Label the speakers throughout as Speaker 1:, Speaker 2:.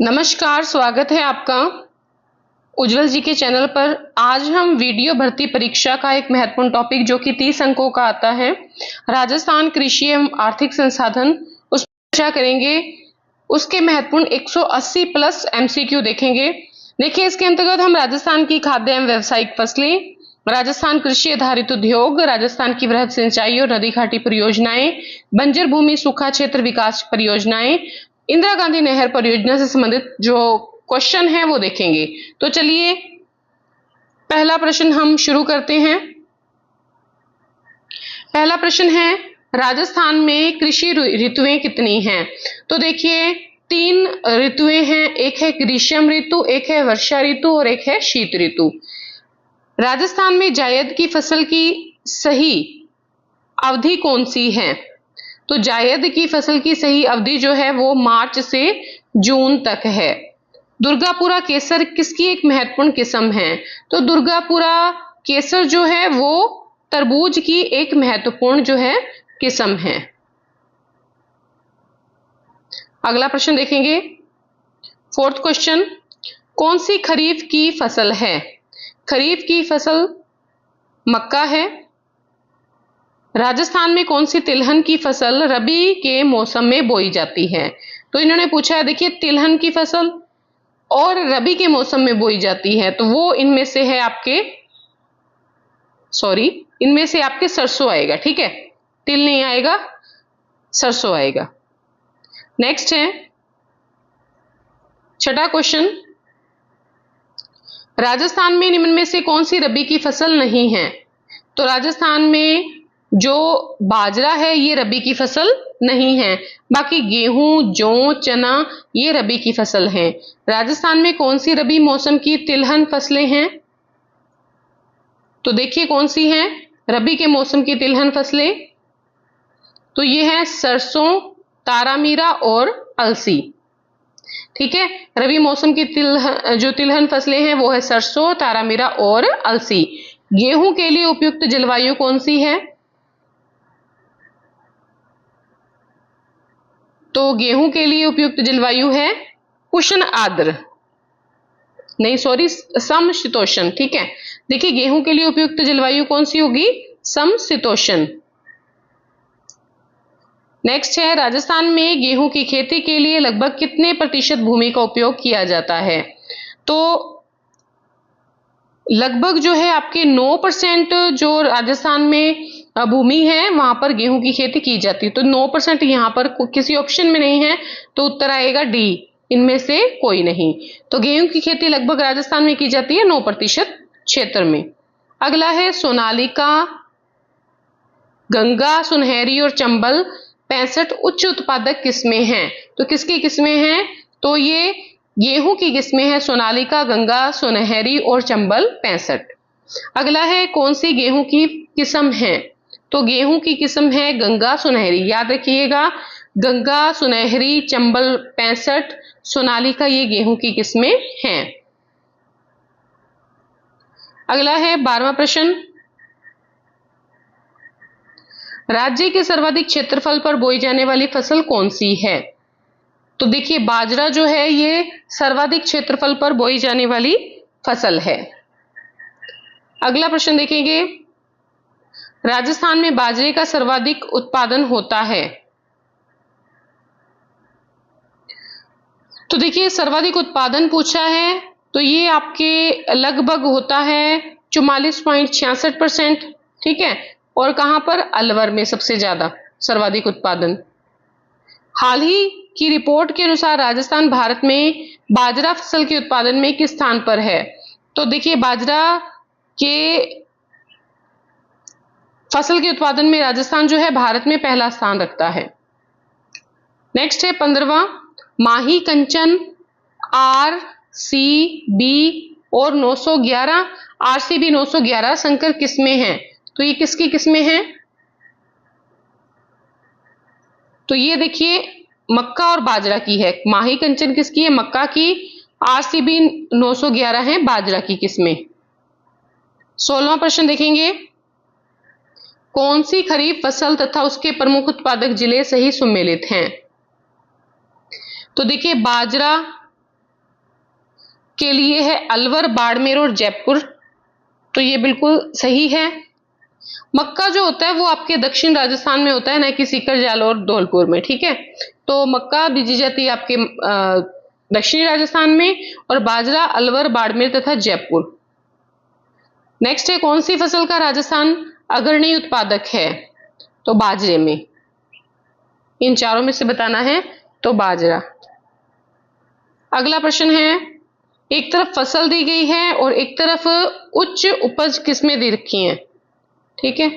Speaker 1: नमस्कार, स्वागत है आपका उज्जवल जी के चैनल पर। आज हम वीडियो भर्ती परीक्षा का एक महत्वपूर्ण टॉपिक जो कि 30 अंकों का आता है, राजस्थान कृषि एवं आर्थिक संसाधन, उस पर चर्चा करेंगे। उसके महत्वपूर्ण 180 प्लस एमसीक्यू देखेंगे। देखिए, इसके अंतर्गत हम राजस्थान की खाद्य एवं व्यावसायिक फसलें, राजस्थान कृषि आधारित उद्योग, राजस्थान की वृहद सिंचाई और नदी घाटी परियोजनाएं, बंजर भूमि सूखा क्षेत्र विकास परियोजनाएं, इंदिरा गांधी नहर परियोजना से संबंधित जो क्वेश्चन है वो देखेंगे। तो चलिए पहला प्रश्न हम शुरू करते हैं। पहला प्रश्न है, राजस्थान में कृषि ऋतुएं कितनी हैं? तो देखिए 3 ऋतुएं हैं, एक है ग्रीष्म ऋतु, एक है वर्षा ऋतु और एक है शीत ऋतु। राजस्थान में जायद की फसल की सही अवधि कौन सी है? तो जायद की फसल की सही अवधि जो है वो मार्च से जून तक है। दुर्गापुरा केसर किसकी एक महत्वपूर्ण किस्म है? तो दुर्गापुरा केसर जो है वो तरबूज की एक महत्वपूर्ण जो है किस्म है। अगला प्रश्न देखेंगे, 4th क्वेश्चन, कौन सी खरीफ की फसल है? खरीफ की फसल मक्का है। राजस्थान में कौन सी तिलहन की फसल रबी के मौसम में बोई जाती है? तो इन्होंने पूछा है, देखिए तिलहन की फसल और रबी के मौसम में बोई जाती है, तो वो इनमें से है इनमें से आपके सरसों आएगा। ठीक है, तिल नहीं आएगा, सरसों आएगा। नेक्स्ट है 6ठा क्वेश्चन, राजस्थान में निम्न में से कौन सी रबी की फसल नहीं है? तो राजस्थान में जो बाजरा है ये रबी की फसल नहीं है, बाकी गेहूं, जौ, चना ये रबी की फसल हैं। राजस्थान में कौन सी रबी मौसम की तिलहन फसलें हैं? तो देखिए कौन सी हैं रबी के मौसम की तिलहन फसलें? तो ये है सरसों, तारामीरा और अलसी। ठीक है, रबी मौसम की जो तिलहन फसलें हैं वो है सरसों, तारामीरा और अलसी। गेहूं के लिए उपयुक्त जलवायु कौन सी है? तो गेहूं के लिए उपयुक्त जलवायु है उष्ण आर्द्र, समशीतोष्ण। ठीक है, देखिए गेहूं के लिए उपयुक्त जलवायु कौन सी होगी? समशीतोष्ण। नेक्स्ट है, राजस्थान में गेहूं की खेती के लिए लगभग कितने प्रतिशत भूमि का उपयोग किया जाता है? तो लगभग जो है आपके 9% जो राजस्थान में भूमि है वहां पर गेहूं की खेती की जाती है। तो 9% यहां पर किसी ऑप्शन में नहीं है, तो उत्तर आएगा डी, इनमें से कोई नहीं। तो गेहूं की खेती लगभग राजस्थान में की जाती है 9% क्षेत्र में। अगला है सोनालिका, गंगा, सुनहरी और चंबल 65 उच्च उत्पादक किस्में हैं। तो किसकी किस्में हैं? तो ये गेहूं की किस्में हैं, सोनालिका, गंगा, सुनहरी और चंबल 65। अगला है, कौन सी गेहूं की किस्म है? तो गेहूं की किस्म है गंगा, सुनहरी। याद रखिएगा, गंगा, सुनहरी, चंबल 65, सोनालिका ये गेहूं की किस्में हैं। अगला है 12वां प्रश्न, राज्य के सर्वाधिक क्षेत्रफल पर बोई जाने वाली फसल कौन सी है? तो देखिए बाजरा जो है ये सर्वाधिक क्षेत्रफल पर बोई जाने वाली फसल है। अगला प्रश्न देखेंगे, राजस्थान में बाजरे का सर्वाधिक उत्पादन होता है। तो देखिए सर्वाधिक उत्पादन पूछा है, तो ये आपके लगभग होता है 44.66%। ठीक है, और कहां पर? अलवर में सबसे ज्यादा सर्वाधिक उत्पादन। हाल ही की रिपोर्ट के अनुसार राजस्थान भारत में बाजरा फसल के उत्पादन में किस स्थान पर है? तो देखिए बाजरा के फसल के उत्पादन में राजस्थान जो है भारत में पहला स्थान रखता है। नेक्स्ट है 15वां, माही, कंचन, आरसीबी और 911, आरसीबी 911 संकर किस्में हैं। तो ये किसकी किस्में हैं? तो ये देखिए मक्का और बाजरा की है। माही कंचन किसकी है? मक्का की। आरसीबी 911 है बाजरा की किस्में। 16वां प्रश्न देखेंगे, कौन सी खरीफ फसल तथा उसके प्रमुख उत्पादक जिले सही सुमेलित हैं? तो देखिए बाजरा के लिए है अलवर, बाड़मेर और जयपुर, तो ये बिल्कुल सही है। मक्का जो होता है वो आपके दक्षिण राजस्थान में होता है, न कि सीकर, जालौर, धौलपुर में, ठीक है। तो मक्का बीजी जाती है आपके दक्षिणी राजस्थान में, और बाजरा अलवर, बाड़मेर तथा जयपुर। नेक्स्ट है, कौन सी फसल का राजस्थान अग्रणी उत्पादक है? तो बाजरे में, इन चारों में से बताना है, तो बाजरा। अगला प्रश्न है, एक तरफ फसल दी गई है और एक तरफ उच्च उपज किस्में दे रखी हैं, ठीक है।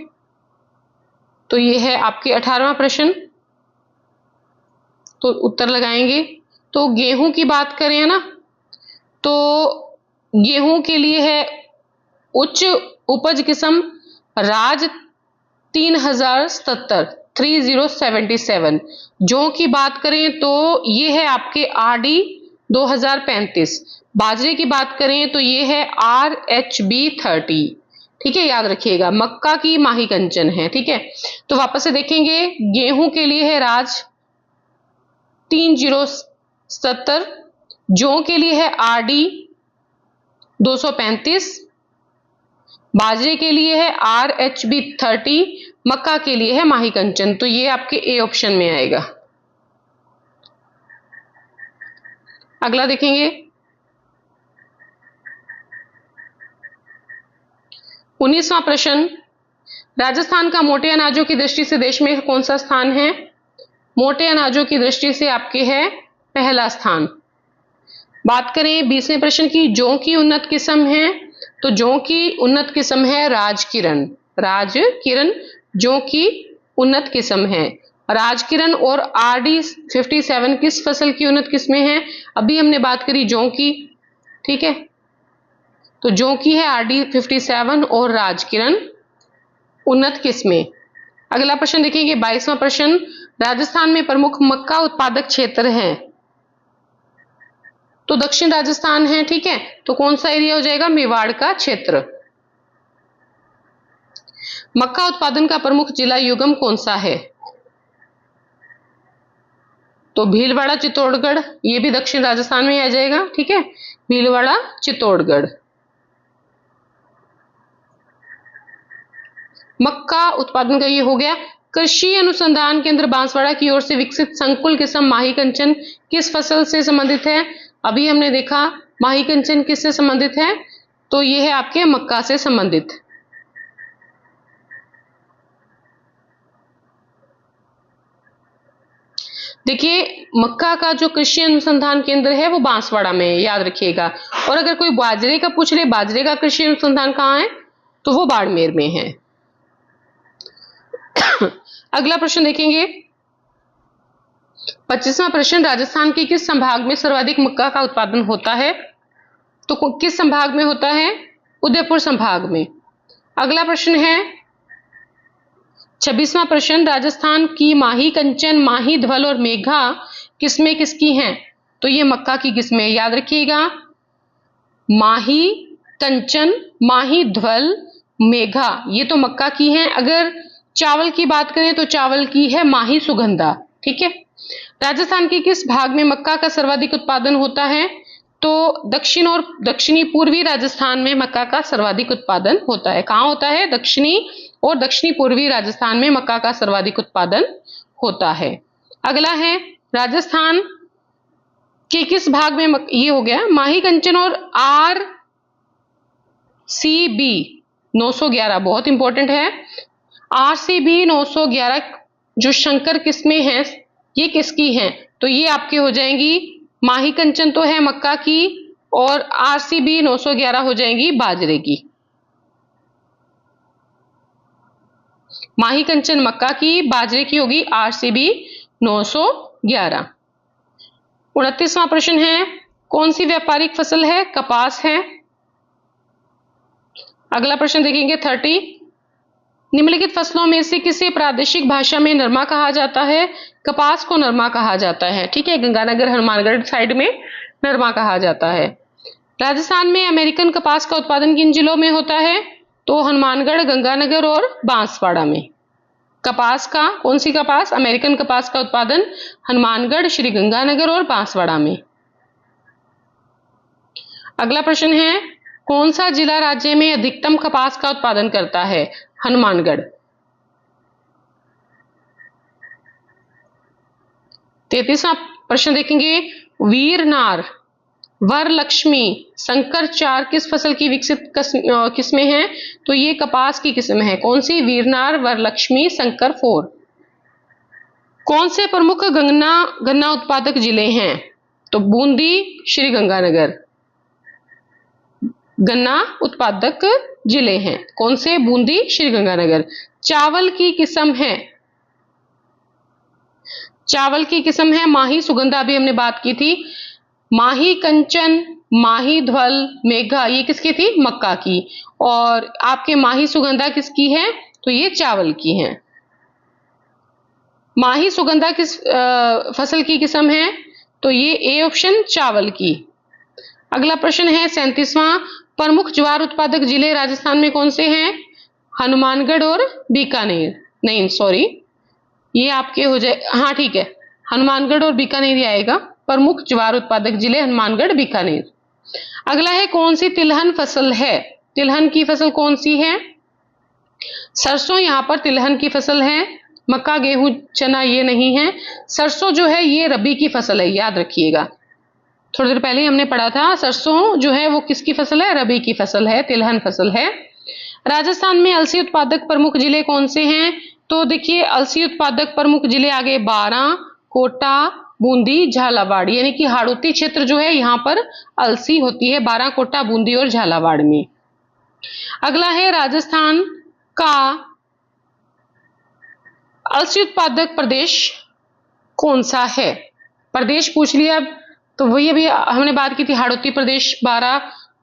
Speaker 1: तो ये है आपके 18वां प्रश्न, तो उत्तर लगाएंगे। तो गेहूं की बात करें ना, तो गेहूं के लिए है उच्च उपज किस्म राज 3077। जौ की बात करें तो ये है आपके RD 2035। बाजरे की बात करें तो ये है RHB 30, ठीक है, याद रखिएगा। मक्का की माही कंचन है, ठीक है। तो वापस से देखेंगे, गेहूं के लिए है राज 3070, जौ के लिए है RD 235, बाजरे के लिए है RHB 30, मक्का के लिए है माही कंचन। तो ये आपके ए ऑप्शन में आएगा। अगला देखेंगे, 19वां प्रश्न, राजस्थान का मोटे अनाजों की दृष्टि से देश में कौन सा स्थान है? मोटे अनाजों की दृष्टि से आपके है पहला स्थान। बात करें 20वें प्रश्न की, जौ की उन्नत किस्म है, तो जौ की उन्नत किस्म है राजकिरण। राजकिरण जौ की उन्नत किस्म है। राजकिरण और RD 57 किस फसल की उन्नत किस्में हैं? अभी हमने बात करी जौ की, ठीक है। तो जौ की है RD 57 और राजकिरण उन्नत किस्में। अगला प्रश्न देखेंगे, 22वां प्रश्न, राजस्थान में प्रमुख मक्का उत्पादक क्षेत्र हैं, तो दक्षिण राजस्थान है, ठीक है। तो कौन सा एरिया हो जाएगा? मेवाड़ का क्षेत्र। मक्का उत्पादन का प्रमुख जिला युगम कौन सा है? तो भीलवाड़ा, चित्तौड़गढ़, ये भी दक्षिण राजस्थान में आ जाएगा, ठीक है। भीलवाड़ा, चित्तौड़गढ़। मक्का उत्पादन का ये हो गया। कृषि अनुसंधान केंद्र बांसवाड़ा की ओर से विकसित संकुल किस्म माही कंचन किस फसल से संबंधित है? अभी हमने देखा माही कंचन किससे संबंधित है, तो ये है आपके मक्का से संबंधित। देखिए, मक्का का जो कृषि अनुसंधान केंद्र है वो बांसवाड़ा में है, याद रखिएगा। और अगर कोई बाजरे का पूछ ले, बाजरे का कृषि अनुसंधान कहाँ है, तो वो बाड़मेर में है। अगला प्रश्न देखेंगे, 25वां प्रश्न, राजस्थान के किस संभाग में सर्वाधिक मक्का का उत्पादन होता है? तो किस संभाग में होता है? उदयपुर संभाग में। अगला प्रश्न है 26वां प्रश्न, राजस्थान की माही कंचन, माही ध्वल और मेघा किस्में किसकी हैं? तो ये मक्का की किस्में, याद रखिएगा। माही कंचन, माही ध्वल, मेघा, ये तो मक्का की हैं। अगर चावल की बात करें तो चावल की है माही सुगंधा, ठीक है। राजस्थान के किस भाग में मक्का का सर्वाधिक उत्पादन होता है? तो दक्षिण और दक्षिणी पूर्वी राजस्थान में मक्का का सर्वाधिक उत्पादन होता है। कहां होता है? दक्षिणी और दक्षिणी पूर्वी राजस्थान में मक्का का सर्वाधिक उत्पादन होता है। अगला है, राजस्थान के किस भाग में ये हो गया माही कंचन और RCB 911, बहुत इंपॉर्टेंट है। RCB 911 जो शंकर किस्में हैं, ये किसकी हैं? तो ये आपके हो जाएंगी, माही कंचन तो है मक्का की, और RCB 911 हो जाएंगी बाजरे की। माही कंचन मक्का की, बाजरे की होगी RCB 911। 29वां प्रश्न है, कौन सी व्यापारिक फसल है? कपास है। अगला प्रश्न देखेंगे 30, निम्नलिखित फसलों में से किसे प्रादेशिक भाषा में नरमा कहा जाता है? कपास को नरमा कहा जाता है, ठीक है। गंगानगर, हनुमानगढ़ साइड में नरमा कहा जाता है। राजस्थान में अमेरिकन कपास का उत्पादन किन जिलों में होता है? तो हनुमानगढ़, गंगानगर और बांसवाड़ा में। कपास का, कौन सी कपास? अमेरिकन कपास का उत्पादन हनुमानगढ़, श्री गंगानगर और बांसवाड़ा में। अगला प्रश्न है, कौन सा जिला राज्य में अधिकतम कपास का उत्पादन करता है? हनुमानगढ़। 33वां प्रश्न देखेंगे, वीरनार, वरलक्ष्मी, संकर चार किस फसल की विकसित किस्में हैं? तो ये कपास की किस्म है। कौन सी? वीरनार, वरलक्ष्मी, संकर 4। कौन से प्रमुख गन्ना उत्पादक जिले हैं? तो बूंदी, श्री गंगानगर। गन्ना उत्पादक जिले हैं कौन से? बूंदी, श्री गंगानगर। चावल की किस्म है, चावल की किस्म है माही सुगंधा, अभी हमने बात की थी। माही कंचन, माही ध्वल, मेघा, ये किसकी थी? मक्का की। और आपके माही सुगंधा किसकी है? तो ये चावल की है। माही सुगंधा किस फसल की किस्म है? तो ये ए ऑप्शन, चावल की। अगला प्रश्न है 37वां, प्रमुख ज्वार उत्पादक जिले राजस्थान में कौन से हैं? हनुमानगढ़ और बीकानेर। नहीं सॉरी, ये आपके हो जाए, हाँ ठीक है, हनुमानगढ़ और बीकानेर ही आएगा। प्रमुख ज्वार उत्पादक जिले हनुमानगढ़, बीकानेर। अगला है, कौन सी तिलहन फसल है? तिलहन की फसल कौन सी है? सरसों यहां पर तिलहन की फसल है। मक्का, गेहूं, चना ये नहीं है। सरसों जो है ये रबी की फसल है, याद रखिएगा। थोड़ी देर पहले ही हमने पढ़ा था, सरसों जो है वो किसकी फसल है? रबी की फसल है, तिलहन फसल है। राजस्थान में अलसी उत्पादक प्रमुख जिले कौन से हैं? तो देखिए, अलसी उत्पादक प्रमुख जिले आगे बारां, कोटा, बूंदी, झालावाड़, यानी कि हाड़ौती क्षेत्र जो है यहाँ पर अलसी होती है, बारां, कोटा, बूंदी और झालावाड़ में। अगला है, राजस्थान का अलसी उत्पादक प्रदेश कौन सा है? प्रदेश पूछ लिया, तो वही अभी हमने बात की थी, हाड़ौती प्रदेश, बारां,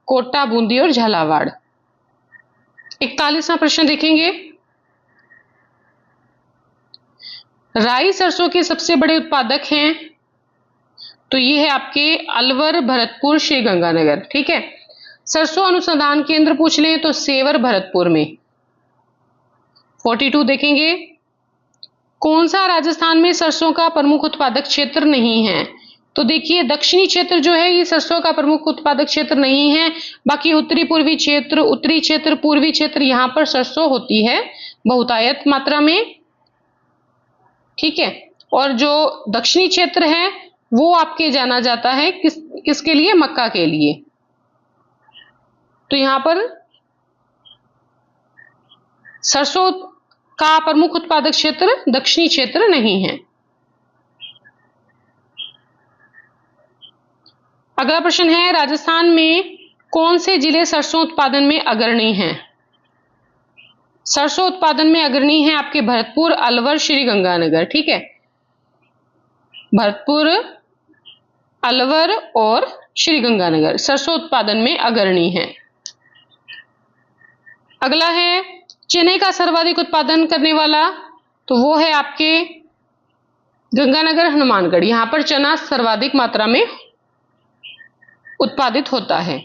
Speaker 1: कोटा, बूंदी और झालावाड़। 41वां प्रश्न देखेंगे, राई सरसों के सबसे बड़े उत्पादक हैं? तो ये है आपके अलवर, भरतपुर, श्री गंगानगर। ठीक है। सरसों अनुसंधान केंद्र पूछ लें तो सेवर, भरतपुर में। 42 देखेंगे, कौन सा राजस्थान में सरसों का प्रमुख उत्पादक क्षेत्र नहीं है? तो देखिए, दक्षिणी क्षेत्र जो है ये सरसों का प्रमुख उत्पादक क्षेत्र नहीं है। बाकी उत्तरी पूर्वी क्षेत्र, उत्तरी क्षेत्र, पूर्वी क्षेत्र, यहां पर सरसों होती है बहुतायत मात्रा में। ठीक है। और जो दक्षिणी क्षेत्र है वो आपके जाना जाता है किसके लिए? मक्का के लिए। तो यहां पर सरसों का प्रमुख उत्पादक क्षेत्र दक्षिणी क्षेत्र नहीं है। अगला प्रश्न है, राजस्थान में कौन से जिले सरसों उत्पादन में अग्रणी हैं? सरसों उत्पादन में अग्रणी है आपके भरतपुर, अलवर, श्री गंगानगर। ठीक है, भरतपुर, अलवर और श्री गंगानगर सरसों उत्पादन में अग्रणी है। अगला है, चने का सर्वाधिक उत्पादन करने वाला, तो वो है आपके गंगानगर, हनुमानगढ़। यहां पर चना सर्वाधिक मात्रा में उत्पादित होता है।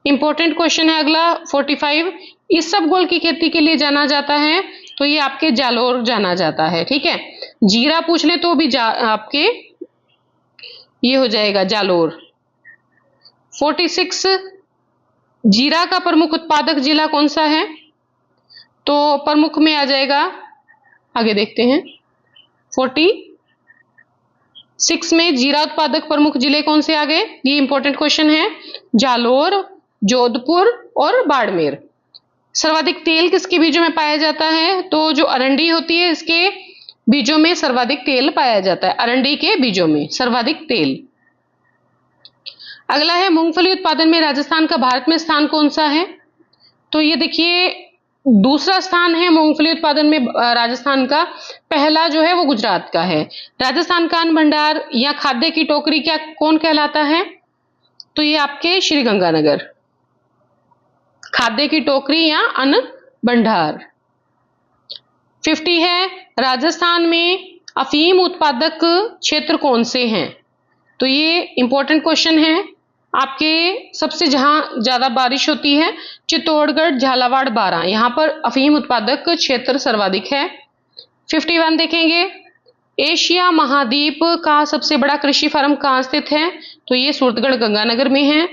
Speaker 1: इंपॉर्टेंट क्वेश्चन है अगला 45, इसबगोल की खेती के लिए जाना जाता है, तो ये आपके जालोर जाना जाता है। ठीक है, जीरा पूछ ले तो भी आपके ये हो जाएगा जालोर। 46, जीरा का प्रमुख उत्पादक जिला कौन सा है? तो प्रमुख में आ जाएगा, आगे देखते हैं। 46 में जीरा उत्पादक प्रमुख जिले कौन से आ गए? ये इंपॉर्टेंट क्वेश्चन है। जालोर, जोधपुर और बाड़मेर। सर्वाधिक तेल किसके बीजों में पाया जाता है? तो जो अरंडी होती है इसके बीजों में सर्वाधिक तेल पाया जाता है, अरंडी के बीजों में सर्वाधिक तेल। अगला है, मूंगफली उत्पादन में राजस्थान का भारत में स्थान कौन सा है? तो ये देखिए, दूसरा स्थान है मूंगफली उत्पादन में राजस्थान का। पहला जो है वो गुजरात का है। राजस्थान का अन्न भंडार या खाद्य की टोकरी क्या कौन कहलाता है? तो ये आपके श्री गंगानगर, खाद्य की टोकरी या अन्न भंडार। 50 है, राजस्थान में अफीम उत्पादक क्षेत्र कौन से हैं? तो ये इंपॉर्टेंट क्वेश्चन है आपके। सबसे जहां ज्यादा बारिश होती है चित्तौड़गढ़, झालावाड़, बारां, यहां पर अफीम उत्पादक क्षेत्र सर्वाधिक है। 51 देखेंगे, एशिया महाद्वीप का सबसे बड़ा कृषि फार्म कहां स्थित है? तो ये सूरतगढ़, गंगानगर में है।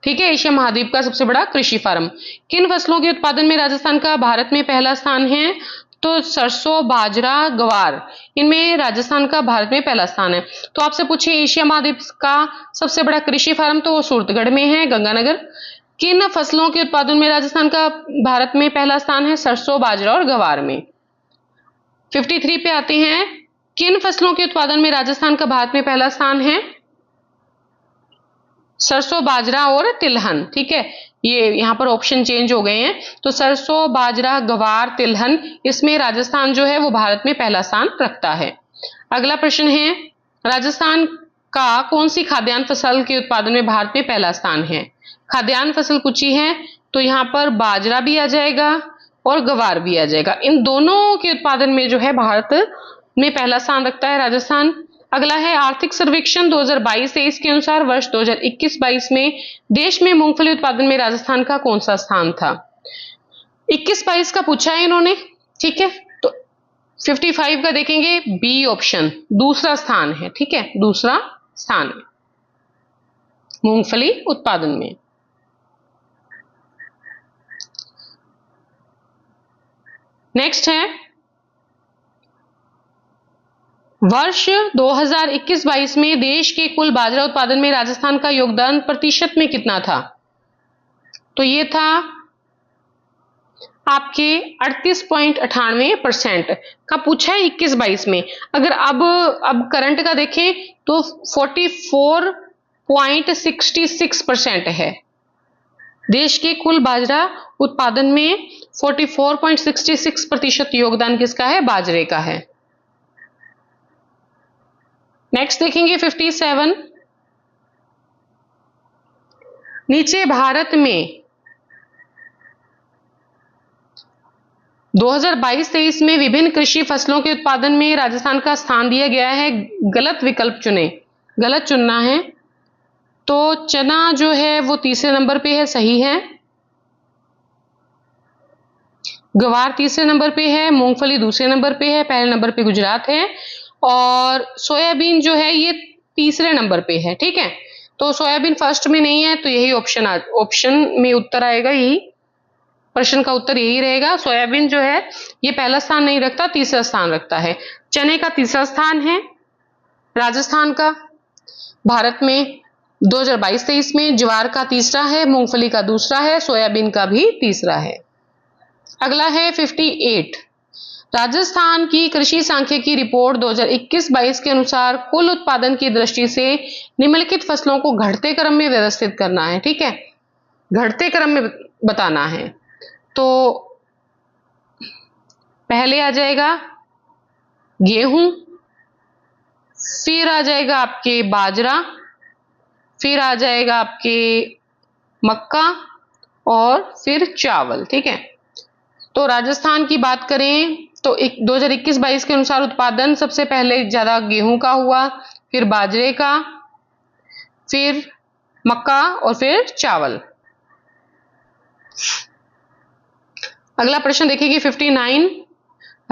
Speaker 1: ठीक है, एशिया महाद्वीप का सबसे बड़ा कृषि फार्म। किन फसलों के उत्पादन में राजस्थान का भारत में पहला स्थान है? तो सरसों, बाजरा, ग्वार, इनमें राजस्थान का भारत में पहला स्थान है। तो आपसे पूछे एशिया महाद्वीप का सबसे बड़ा कृषि फार्म, तो वो सूरतगढ़ में है, गंगानगर। किन फसलों के उत्पादन में राजस्थान का भारत में पहला स्थान है? सरसों, बाजरा और ग्वार में। 53 पे आते हैं, किन फसलों के उत्पादन में राजस्थान का भारत में पहला स्थान है? सरसों, बाजरा और तिलहन। ठीक है, ये यहां पर ऑप्शन चेंज हो गए हैं। तो सरसों, बाजरा, ग्वार, तिलहन, इसमें राजस्थान जो है वो भारत में पहला स्थान रखता है। अगला प्रश्न है, राजस्थान का कौन सी खाद्यान्न फसल के उत्पादन में भारत में पहला स्थान है? खाद्यान्न फसल पूछी है तो यहां पर बाजरा भी आ जाएगा और ग्वार भी आ जाएगा। इन दोनों के उत्पादन में जो है भारत में पहला स्थान रखता है राजस्थान। अगला है, आर्थिक सर्वेक्षण 2022-23 के अनुसार वर्ष 2021-22 में देश में मूंगफली उत्पादन में राजस्थान का कौन सा स्थान था? 21-22 का पूछा है इन्होंने। ठीक है, तो 55 का देखेंगे, बी ऑप्शन दूसरा स्थान है। ठीक है, दूसरा स्थान है मूंगफली उत्पादन में। नेक्स्ट है, वर्ष 2021-22 में देश के कुल बाजरा उत्पादन में राजस्थान का योगदान प्रतिशत में कितना था? तो ये था आपके 38.98% का पूछा है 21-22 में। अगर अब करंट का देखें तो 44.66% है। देश के कुल बाजरा उत्पादन में 44.66% योगदान किसका है? बाजरे का है। नेक्स्ट देखेंगे 57, नीचे भारत में 2022-23 में विभिन्न कृषि फसलों के उत्पादन में राजस्थान का स्थान दिया गया है, गलत विकल्प चुने। गलत चुनना है, तो चना जो है वो तीसरे नंबर पे है, सही है। ग्वार तीसरे नंबर पे है, मूंगफली दूसरे नंबर पे है, पहले नंबर पे गुजरात है, और सोयाबीन जो है ये तीसरे नंबर पे है। ठीक है, तो सोयाबीन फर्स्ट में नहीं है, तो यही ऑप्शन में उत्तर आएगा, यही प्रश्न का उत्तर यही रहेगा। सोयाबीन जो है ये पहला स्थान नहीं रखता, तीसरा स्थान रखता है। चने का तीसरा स्थान है राजस्थान का भारत में 2022-23 में, ज्वार का तीसरा है, मूंगफली का दूसरा है, सोयाबीन का भी तीसरा है। अगला है 58, राजस्थान की कृषि सांख्यिकी रिपोर्ट 2021-22 के अनुसार कुल उत्पादन की दृष्टि से निम्नलिखित फसलों को घटते क्रम में व्यवस्थित करना है। ठीक है, घटते क्रम में बताना है। तो पहले आ जाएगा गेहूं, फिर आ जाएगा आपके बाजरा, फिर आ जाएगा आपके मक्का और फिर चावल। ठीक है, तो राजस्थान की बात करें तो 2021-22 के अनुसार उत्पादन सबसे पहले ज्यादा गेहूं का हुआ, फिर बाजरे का, फिर मक्का और फिर चावल। अगला प्रश्न देखिए 59,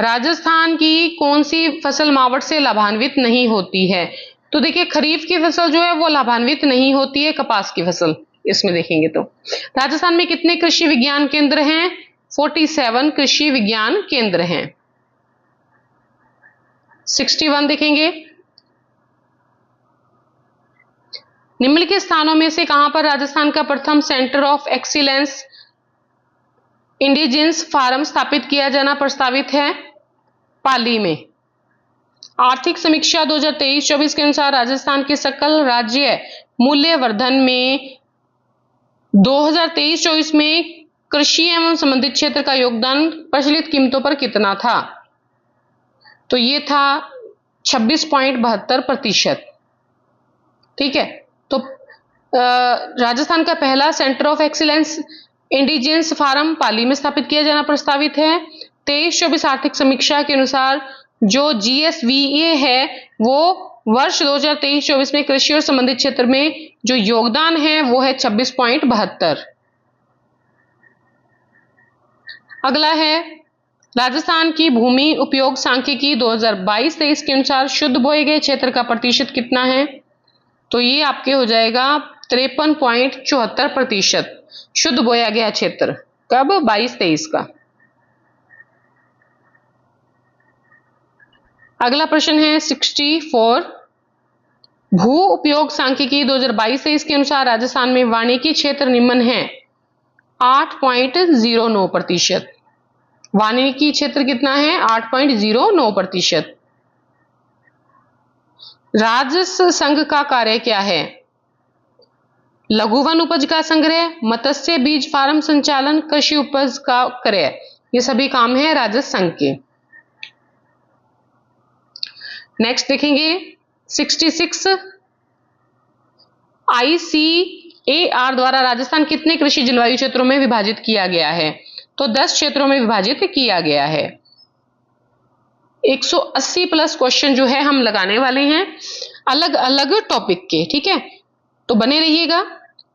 Speaker 1: राजस्थान की कौन सी फसल मावठ से लाभान्वित नहीं होती है? तो देखिए खरीफ की फसल जो है वो लाभान्वित नहीं होती है, कपास की फसल। इसमें देखेंगे तो राजस्थान में कितने कृषि विज्ञान केंद्र हैं? 47 कृषि विज्ञान केंद्र हैं। 61 देखेंगे, निम्नलिखित स्थानों में से कहां पर राजस्थान का प्रथम centre of excellence indigenous farm स्थापित किया जाना प्रस्तावित है? पाली में। आर्थिक समीक्षा 2023-24 के अनुसार राजस्थान के सकल राज्य मूल्यवर्धन में 2023-24 में कृषि एवं संबंधित क्षेत्र का योगदान प्रचलित कीमतों पर कितना था? तो ये था 26.72%। ठीक है, तो राजस्थान का पहला centre of excellence indigenous farm Pali में स्थापित किया जाना प्रस्तावित है। 23-24 आर्थिक समीक्षा के अनुसार जो GSVA है वो वर्ष 2023-24 में कृषि और संबंधित क्षेत्र में जो योगदान है वो है 26.72। अगला है, राजस्थान की भूमि उपयोग सांख्यिकी 2022-23 के अनुसार शुद्ध बोए गए क्षेत्र का प्रतिशत कितना है? तो ये आपके हो जाएगा 53.74% शुद्ध बोया गया क्षेत्र। कब? 22-23 का। अगला प्रश्न है 64। भू उपयोग सांख्यिकी 2022-23 के अनुसार राजस्थान में वानिकी क्षेत्र निम्न है। 8.09%। वानिकी क्षेत्र कितना है? 8.09%। राजस्व संघ का कार्य क्या है? लघु वन उपज का संग्रह, मत्स्य बीज फार्म संचालन, कृषि उपज का क्रय, ये सभी काम है राजस्व संघ के। नेक्स्ट देखेंगे 66। ICAR द्वारा राजस्थान कितने कृषि जलवायु क्षेत्रों में विभाजित किया गया है? तो 10 क्षेत्रों में विभाजित किया गया है। 180 प्लस क्वेश्चन जो है हम लगाने वाले हैं अलग अलग टॉपिक के, ठीक है, तो बने रहिएगा।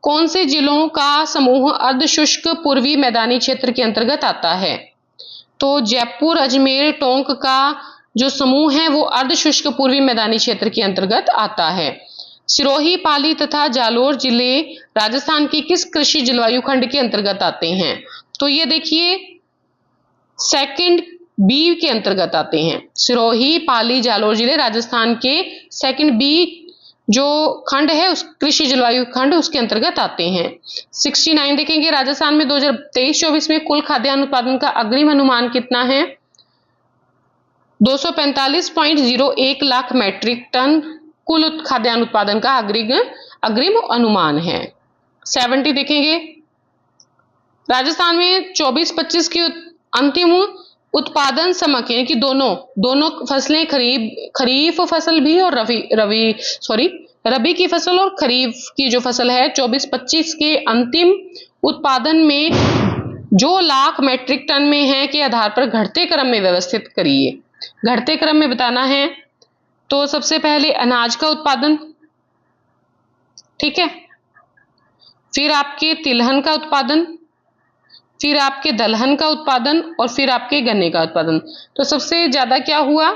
Speaker 1: कौन से जिलों का समूह अर्धशुष्क पूर्वी मैदानी क्षेत्र के अंतर्गत आता है? तो जयपुर, अजमेर, टोंक का जो समूह है वो अर्धशुष्क पूर्वी मैदानी क्षेत्र के अंतर्गत आता है। सिरोही, पाली तथा जालोर जिले राजस्थान की किस कृषि जलवायु खंड के अंतर्गत आते हैं? तो ये देखिए सेकंड बी के अंतर्गत आते हैं। सिरोही, पाली, जालोर जिले राजस्थान के सेकंड बी जो खंड है उस कृषि जलवायु खंड उसके अंतर्गत आते हैं। 69 देखेंगे राजस्थान में 2023-24 में कुल खाद्यान्न उत्पादन का अग्रिम अनुमान कितना है? 245.01 लाख मैट्रिक टन कुल खाद्यान्न उत्पादन का अग्रिम अनुमान है। 70 देखेंगे राजस्थान में 24-25 की अंतिम उत्पादन समक यानी कि दोनों फसलें खरीफ फसल भी और रबी की फसल और खरीफ की जो फसल है 24-25 के अंतिम उत्पादन में जो लाख मैट्रिक टन में है के आधार पर घटते क्रम में व्यवस्थित करिए। घटते क्रम में बताना है तो सबसे पहले अनाज का उत्पादन, ठीक है, फिर आपके तिलहन का उत्पादन, फिर आपके दलहन का उत्पादन और फिर आपके गन्ने का उत्पादन। तो सबसे ज्यादा क्या हुआ?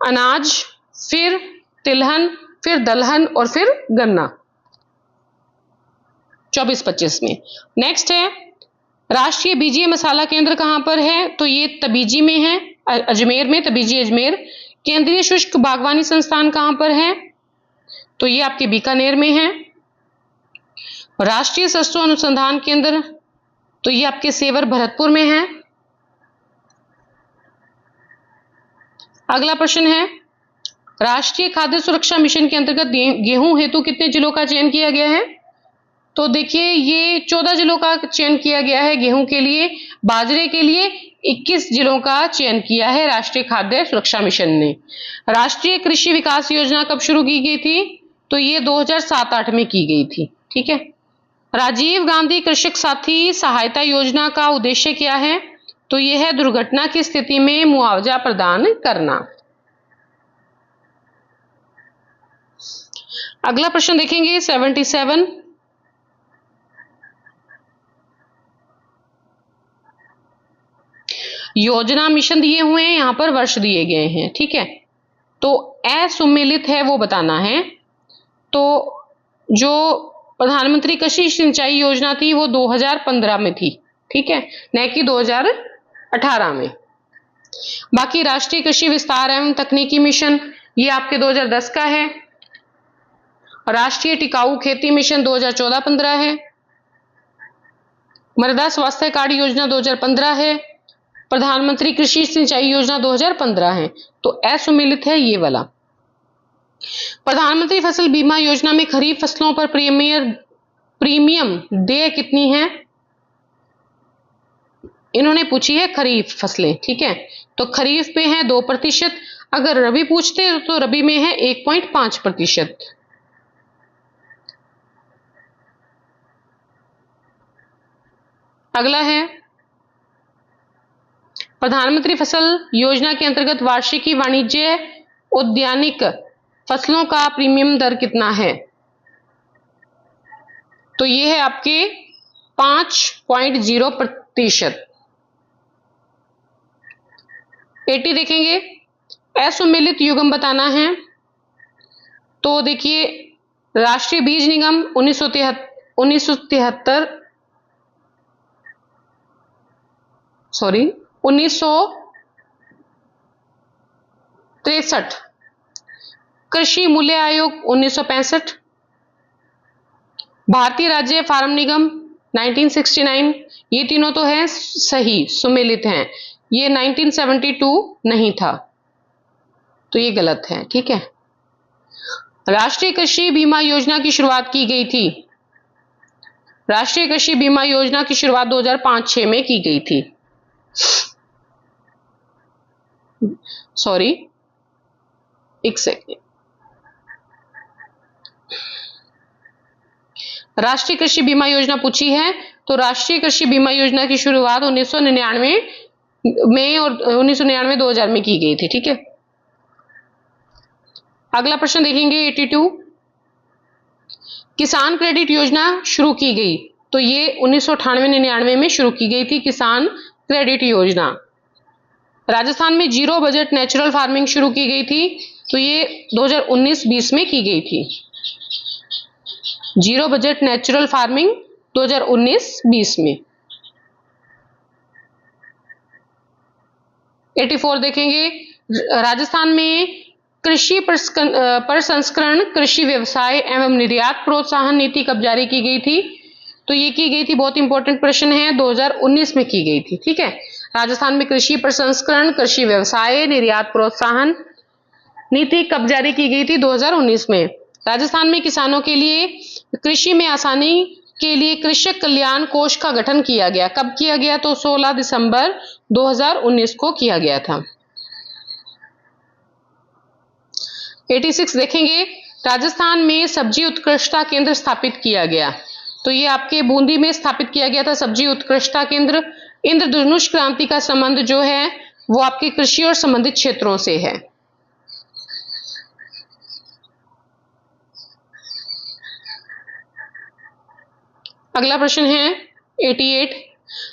Speaker 1: अनाज, फिर तिलहन, फिर दलहन और फिर गन्ना 24-25 में। नेक्स्ट है राष्ट्रीय बीजीय मसाला केंद्र कहां पर है? तो ये तबीजी में है, अजमेर में, तबीजी अजमेर। केंद्रीय शुष्क बागवानी संस्थान कहां पर है? तो ये आपके बीकानेर में है। राष्ट्रीय सरसों अनुसंधान केंद्र तो ये आपके सेवर भरतपुर में है। अगला प्रश्न है राष्ट्रीय खाद्य सुरक्षा मिशन के अंतर्गत गेहूं हेतु कितने जिलों का चयन किया गया है? तो देखिए ये 14 जिलों का चयन किया गया है गेहूं के लिए। बाजरे के लिए 21 जिलों का चयन किया है राष्ट्रीय खाद्य सुरक्षा मिशन ने। राष्ट्रीय कृषि विकास योजना कब शुरू की गई थी? तो ये 2007-08 में की गई थी, ठीक है। राजीव गांधी कृषक साथी सहायता योजना का उद्देश्य क्या है? तो यह है दुर्घटना की स्थिति में मुआवजा प्रदान करना। अगला प्रश्न देखेंगे 77। योजना मिशन दिए हुए हैं, यहां पर वर्ष दिए गए हैं, ठीक है। तो असुमेलित है वो बताना है। तो जो प्रधानमंत्री कृषि सिंचाई योजना थी वो 2015 में थी, ठीक है, न कि 2018 में। बाकी राष्ट्रीय कृषि विस्तार एवं तकनीकी मिशन ये आपके 2010 का है। राष्ट्रीय टिकाऊ खेती मिशन 2014-15 है। मृदा स्वास्थ्य कार्ड योजना 2015 है। प्रधानमंत्री कृषि सिंचाई योजना 2015 है। तो असुमेलित है ये वाला। प्रधानमंत्री फसल बीमा योजना में खरीफ फसलों पर प्रीमियम देय कितनी है? इन्होंने पूछी है खरीफ फसलें, ठीक है। तो खरीफ पे है 2%, अगर रबी पूछते तो रबी में है 1.5%। अगला है प्रधानमंत्री फसल योजना के अंतर्गत वार्षिकी वाणिज्य उद्यानिक फसलों का प्रीमियम दर कितना है? तो ये है आपके 5.0%। 80 देखेंगे असुमेलित युग्म बताना है। तो देखिए राष्ट्रीय बीज निगम 1963 सॉरी 1963, कृषि मूल्य आयोग 1965, भारतीय राज्य फार्म निगम 1969, ये तीनों तो है सही, सुमेलित हैं। ये 1972 नहीं था, तो ये गलत है, ठीक है। राष्ट्रीय कृषि बीमा योजना की शुरुआत की गई थी। राष्ट्रीय कृषि बीमा योजना की शुरुआत 2005-6 में की गई थी। सॉरी, एक सेकेंड। राष्ट्रीय कृषि बीमा योजना पूछी है, तो राष्ट्रीय कृषि बीमा योजना की शुरुआत 1999 में और 1999-2000 में की गई थी, ठीक है। अगला प्रश्न देखेंगे 82, किसान क्रेडिट योजना शुरू की गई, तो ये 1998-99 में शुरू की गई थी किसान क्रेडिट योजना। राजस्थान में जीरो बजट नेचुरल फार्मिंग शुरू की गई थी, तो ये 2019-20 में की गई थी। जीरो बजट नेचुरल फार्मिंग 2019-20 में। 84 देखेंगे, राजस्थान में कृषि प्रसंस्करण, कृषि व्यवसाय एवं निर्यात प्रोत्साहन नीति कब जारी की गई थी, तो ये की गई थी, बहुत इंपॉर्टेंट प्रश्न है, 2019 में की गई थी, ठीक है। राजस्थान में कृषि प्रसंस्करण, कृषि व्यवसाय, निर्यात प्रोत्साहन नीति कब जारी की गई थी, 2019 में। राजस्थान में किसानों के लिए कृषि में आसानी के लिए कृषक कल्याण कोष का गठन किया गया। कब किया गया, तो 16 दिसंबर 2019 को किया गया था। 86 देखेंगे, राजस्थान में सब्जी उत्कृष्टता केंद्र स्थापित किया गया, तो ये आपके बूंदी में स्थापित किया गया था सब्जी उत्कृष्टता केंद्र। इंद्रधनुष क्रांति का संबंध जो है वो आपके कृषि और संबंधित क्षेत्रों से है। अगला प्रश्न है 88,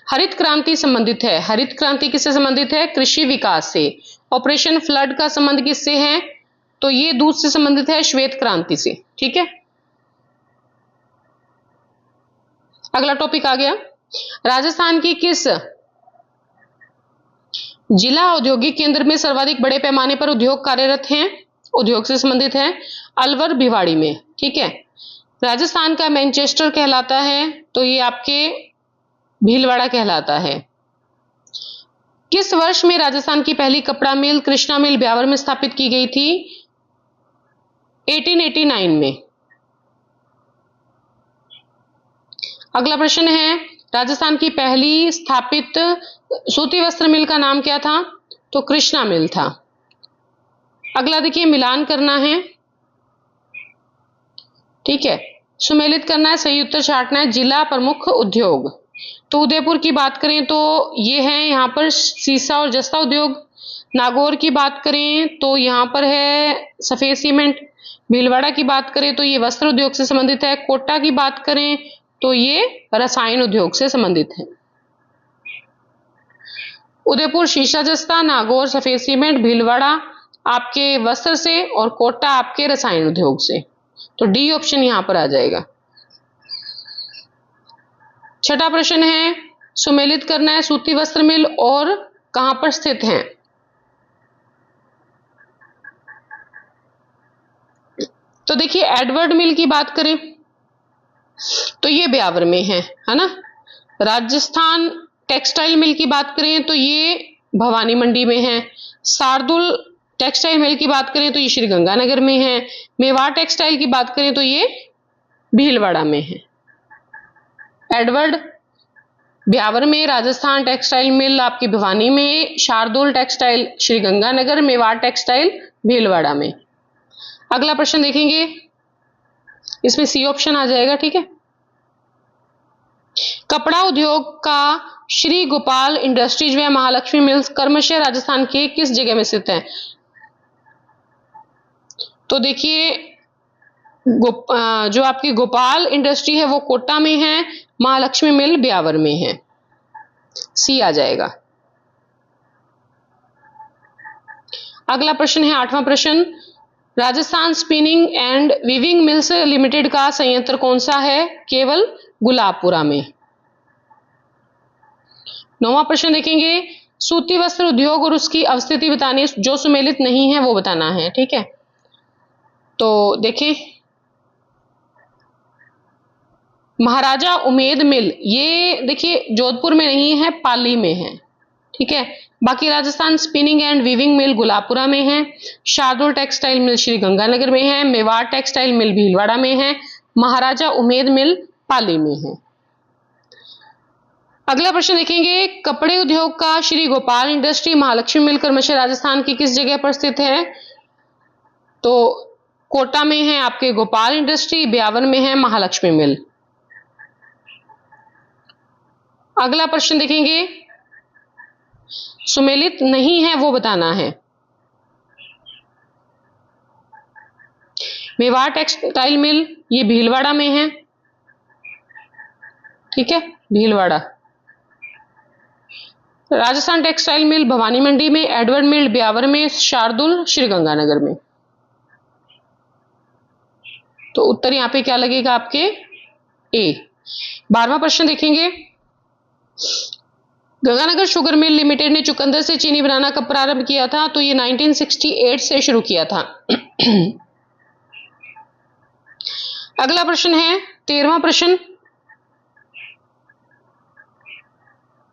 Speaker 1: हरित क्रांति संबंधित है। हरित क्रांति किससे संबंधित है, कृषि विकास से। ऑपरेशन फ्लड का संबंध किससे है, तो ये दूध से संबंधित है, श्वेत क्रांति से, ठीक है। अगला टॉपिक आ गया, राजस्थान की किस जिला औद्योगिक केंद्र में सर्वाधिक बड़े पैमाने पर उद्योग कार्यरत हैं, उद्योग से संबंधित है, अलवर भिवाड़ी में, ठीक है। राजस्थान का मैनचेस्टर कहलाता है, तो ये आपके भीलवाड़ा कहलाता है। किस वर्ष में राजस्थान की पहली कपड़ा मिल कृष्णा मिल ब्यावर में स्थापित की गई थी, 1889 में। अगला प्रश्न है, राजस्थान की पहली स्थापित सूती वस्त्र मिल का नाम क्या था, तो कृष्णा मिल था। अगला देखिए, मिलान करना है, ठीक है, सुमेलित करना है, सही उत्तर छांटना है। जिला प्रमुख उद्योग, तो उदयपुर की बात करें तो ये है यहाँ पर सीसा और जस्ता उद्योग। नागौर की बात करें तो यहाँ पर है सफेद सीमेंट। भीलवाड़ा की बात करें तो ये वस्त्र उद्योग से संबंधित है। कोटा की बात करें तो ये रसायन उद्योग से संबंधित है। उदयपुर शीशा जस्ता, नागौर सफेद सीमेंट, भीलवाड़ा आपके वस्त्र से और कोटा आपके रसायन उद्योग से, तो डी ऑप्शन यहां पर आ जाएगा। छठा प्रश्न है, सुमेलित करना है, सूती वस्त्र मिल और कहां पर स्थित हैं। तो देखिए, एडवर्ड मिल की बात करें तो ये ब्यावर में है ना। राजस्थान टेक्सटाइल मिल की बात करें तो ये भवानी मंडी में है। शार्दुल टेक्सटाइल मिल की बात करें तो ये श्रीगंगानगर में है। मेवाड़ टेक्सटाइल की बात करें तो ये भीलवाड़ा में है। एडवर्ड ब्यावर में, राजस्थान टेक्सटाइल मिल आपकी भिवानी में, शार्दुल टेक्सटाइल श्रीगंगानगर, मेवाड़ टेक्सटाइल भीलवाड़ा में। अगला प्रश्न देखेंगे, इसमें सी ऑप्शन आ जाएगा, ठीक है। कपड़ा उद्योग का श्री गोपाल इंडस्ट्रीज व महालक्ष्मी मिल्स क्रमशः राजस्थान के किस जगह में स्थित है। तो देखिए, जो आपकी गोपाल इंडस्ट्री है वो कोटा में है, महालक्ष्मी मिल ब्यावर में है, सी आ जाएगा। अगला प्रश्न है 8वां प्रश्न, Rajasthan spinning and weaving mills limited का संयंत्र कौन सा है? केवल गुलाबपुरा में। 9वां प्रश्न देखेंगे, सूती वस्त्र उद्योग और उसकी अवस्थिति बतानी है, जो सुमेलित नहीं है वो बताना है। ठीक है, तो देखें, महाराजा उमेद मिल, ये देखिए जोधपुर में नहीं है, पाली में है। ठीक है, बाकी राजस्थान स्पिनिंग एंड वीविंग मिल गुलाबपुरा में है, शार्दुल टेक्सटाइल मिल श्री गंगानगर में है, मेवाड़ टेक्सटाइल मिल भीलवाड़ा में है, महाराजा उमेद मिल पाली में है। अगला प्रश्न देखेंगे, कपड़े उद्योग का श्री गोपाल इंडस्ट्री महालक्ष्मी मिल क्रमशः राजस्थान की किस जगह पर स्थित है? तो कोटा में है आपके गोपाल इंडस्ट्री, ब्यावर में है महालक्ष्मी मिल। अगला प्रश्न देखेंगे, सुमेलित नहीं है वो बताना है। मेवाड़ टेक्सटाइल मिल ये भीलवाड़ा में है। ठीक है, भीलवाड़ा। राजस्थान टेक्सटाइल मिल भवानी मंडी में, एडवर्ड मिल ब्यावर में, शार्दुल श्रीगंगानगर में। तो उत्तर यहां पे क्या लगेगा आपके? ए। 12वां प्रश्न देखेंगे, गंगानगर शुगर मिल लिमिटेड ने चुकंदर से चीनी बनाना कब प्रारंभ किया था? तो ये 1968 से शुरू किया था। अगला प्रश्न है 13वां प्रश्न,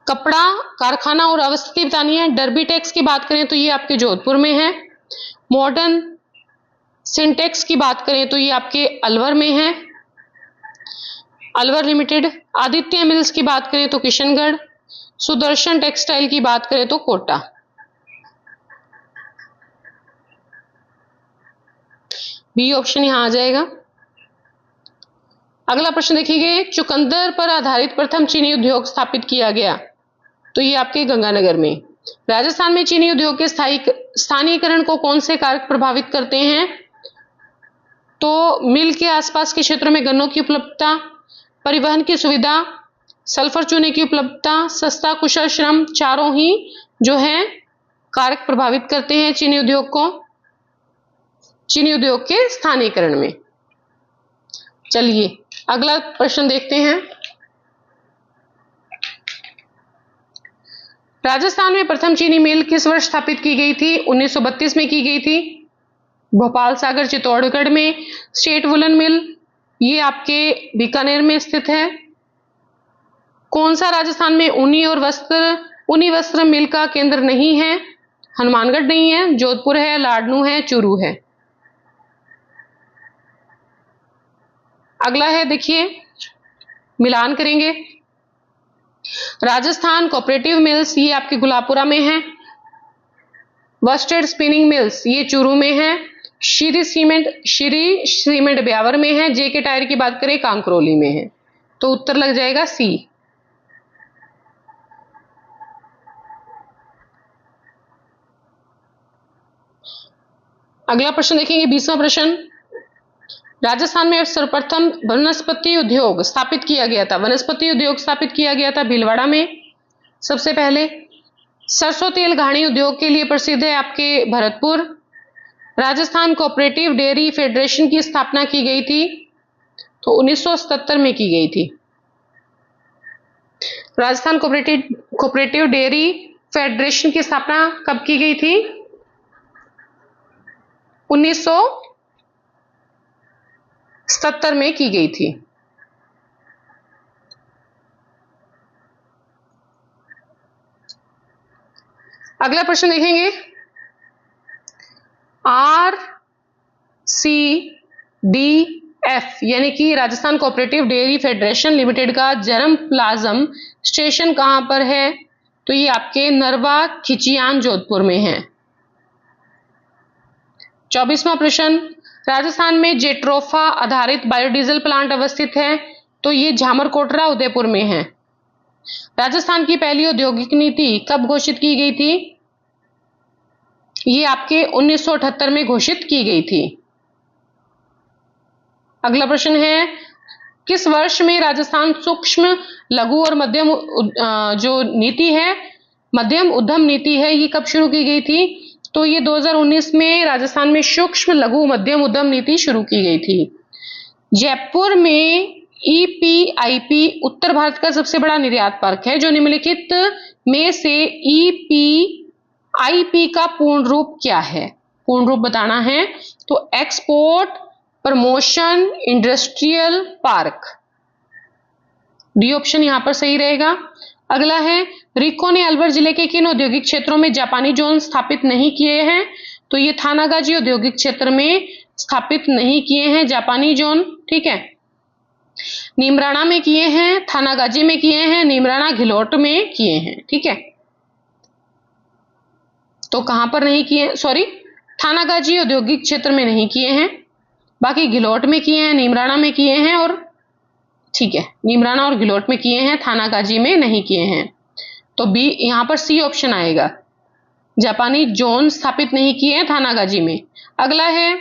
Speaker 1: कपड़ा कारखाना और अवस्थिति बतानी है। डर्बी टेक्स की बात करें तो ये आपके जोधपुर में है। मॉडर्न सिंटेक्स की बात करें तो ये आपके अलवर में है, अलवर लिमिटेड। आदित्य मिल्स की बात करें तो किशनगढ़। सुदर्शन टेक्सटाइल की बात करें तो कोटा। बी ऑप्शन यहां आ जाएगा। अगला प्रश्न देखिए, चुकंदर पर आधारित प्रथम चीनी उद्योग स्थापित किया गया, तो ये आपके गंगानगर में। राजस्थान में चीनी उद्योग के स्थानीयकरण को कौन से कारक प्रभावित करते हैं? तो मिल के आसपास के क्षेत्रों में गन्नों की उपलब्धता, परिवहन की सुविधा, सल्फर चूने की उपलब्धता, सस्ता कुशल श्रम, चारों ही जो है कारक प्रभावित करते हैं चीनी उद्योग को, चीनी उद्योग के स्थानीयकरण में। चलिए अगला प्रश्न देखते हैं। राजस्थान में प्रथम चीनी मिल किस वर्ष स्थापित की गई थी? 1932 में की गई थी, भोपाल सागर चित्तौड़गढ़ में। स्टेट वुलन मिल ये आपके बीकानेर में स्थित है। कौन सा राजस्थान में ऊनी वस्त्र मिल का केंद्र नहीं है? हनुमानगढ़ नहीं है, जोधपुर है, लाडनू है, चूरू है। अगला है देखिए, मिलान करेंगे। राजस्थान कोऑपरेटिव मिल्स ये आपके गुलाबपुरा में है। वर्स्टेड स्पिनिंग मिल्स ये चूरू में है। श्री सीमेंट ब्यावर में है। जे के टायर की बात करें कांकरोली में है। तो उत्तर लग जाएगा सी। अगला प्रश्न देखेंगे, 20वां प्रश्न। राजस्थान में सर्वप्रथम वनस्पति उद्योग स्थापित किया गया था। वनस्पति उद्योग स्थापित किया गया था भीलवाड़ा में सबसे पहले। सरसों तेल घानी उद्योग के लिए प्रसिद्ध है आपके Bharatpur. Rajasthan cooperative dairy federation की स्थापना की गई थी, तो 1977 में की गई थी। राजस्थान कोऑपरेटिव डेयरी फेडरेशन की स्थापना कब की गई थी? 1977 में की गई थी। अगला प्रश्न देखेंगे, RCDF यानी कि Rajasthan cooperative dairy federation limited का जन्म प्लाज्म स्टेशन कहां पर है? तो ये आपके नरवा खिचियान जोधपुर में है। 24वां प्रश्न, राजस्थान में जेट्रोफा आधारित बायोडीजल प्लांट अवस्थित है, तो ये झामरकोटरा उदयपुर में है। राजस्थान की पहली औद्योगिक नीति कब घोषित की गई थी? ये आपके 1978 में घोषित की गई थी। अगला प्रश्न है, किस वर्ष में राजस्थान सूक्ष्म लघु और मध्यम जो नीति है, मध्यम उद्यम नीति है, ये कब शुरू की गई थी? तो ये 2019 में राजस्थान में सूक्ष्म लघु मध्यम उद्यम नीति शुरू की गई थी। जयपुर में ईपीआईपी उत्तर भारत का सबसे बड़ा निर्यात पार्क है। जो निम्नलिखित में से ईपीआईपी का पूर्ण रूप क्या है? पूर्ण रूप बताना है। तो export promotion industrial park, D option यहां पर सही रहेगा। अगला है, रिको ने अलवर जिले के किन औद्योगिक क्षेत्रों में जापानी जोन स्थापित नहीं किए हैं? तो ये थानागाजी औद्योगिक क्षेत्र में स्थापित नहीं किए हैं जापानी जोन, ठीक है। नीमराणा में किए हैं, थानागाजी में किए हैं, नीमराणा घिलोट में किए हैं, ठीक है। तो कहां पर नहीं किए? सॉरी, थानागाजी औद्योगिक क्षेत्र में नहीं किए हैं, बाकी घिलोट में किए हैं, नीमराणा में किए हैं, और ठीक है, नीमराणा और घिलोट में किए हैं, थानागाजी में नहीं किए हैं। तो बी, यहां पर सी ऑप्शन आएगा, जापानी जोन स्थापित नहीं किए हैं थानागाजी में। अगला है,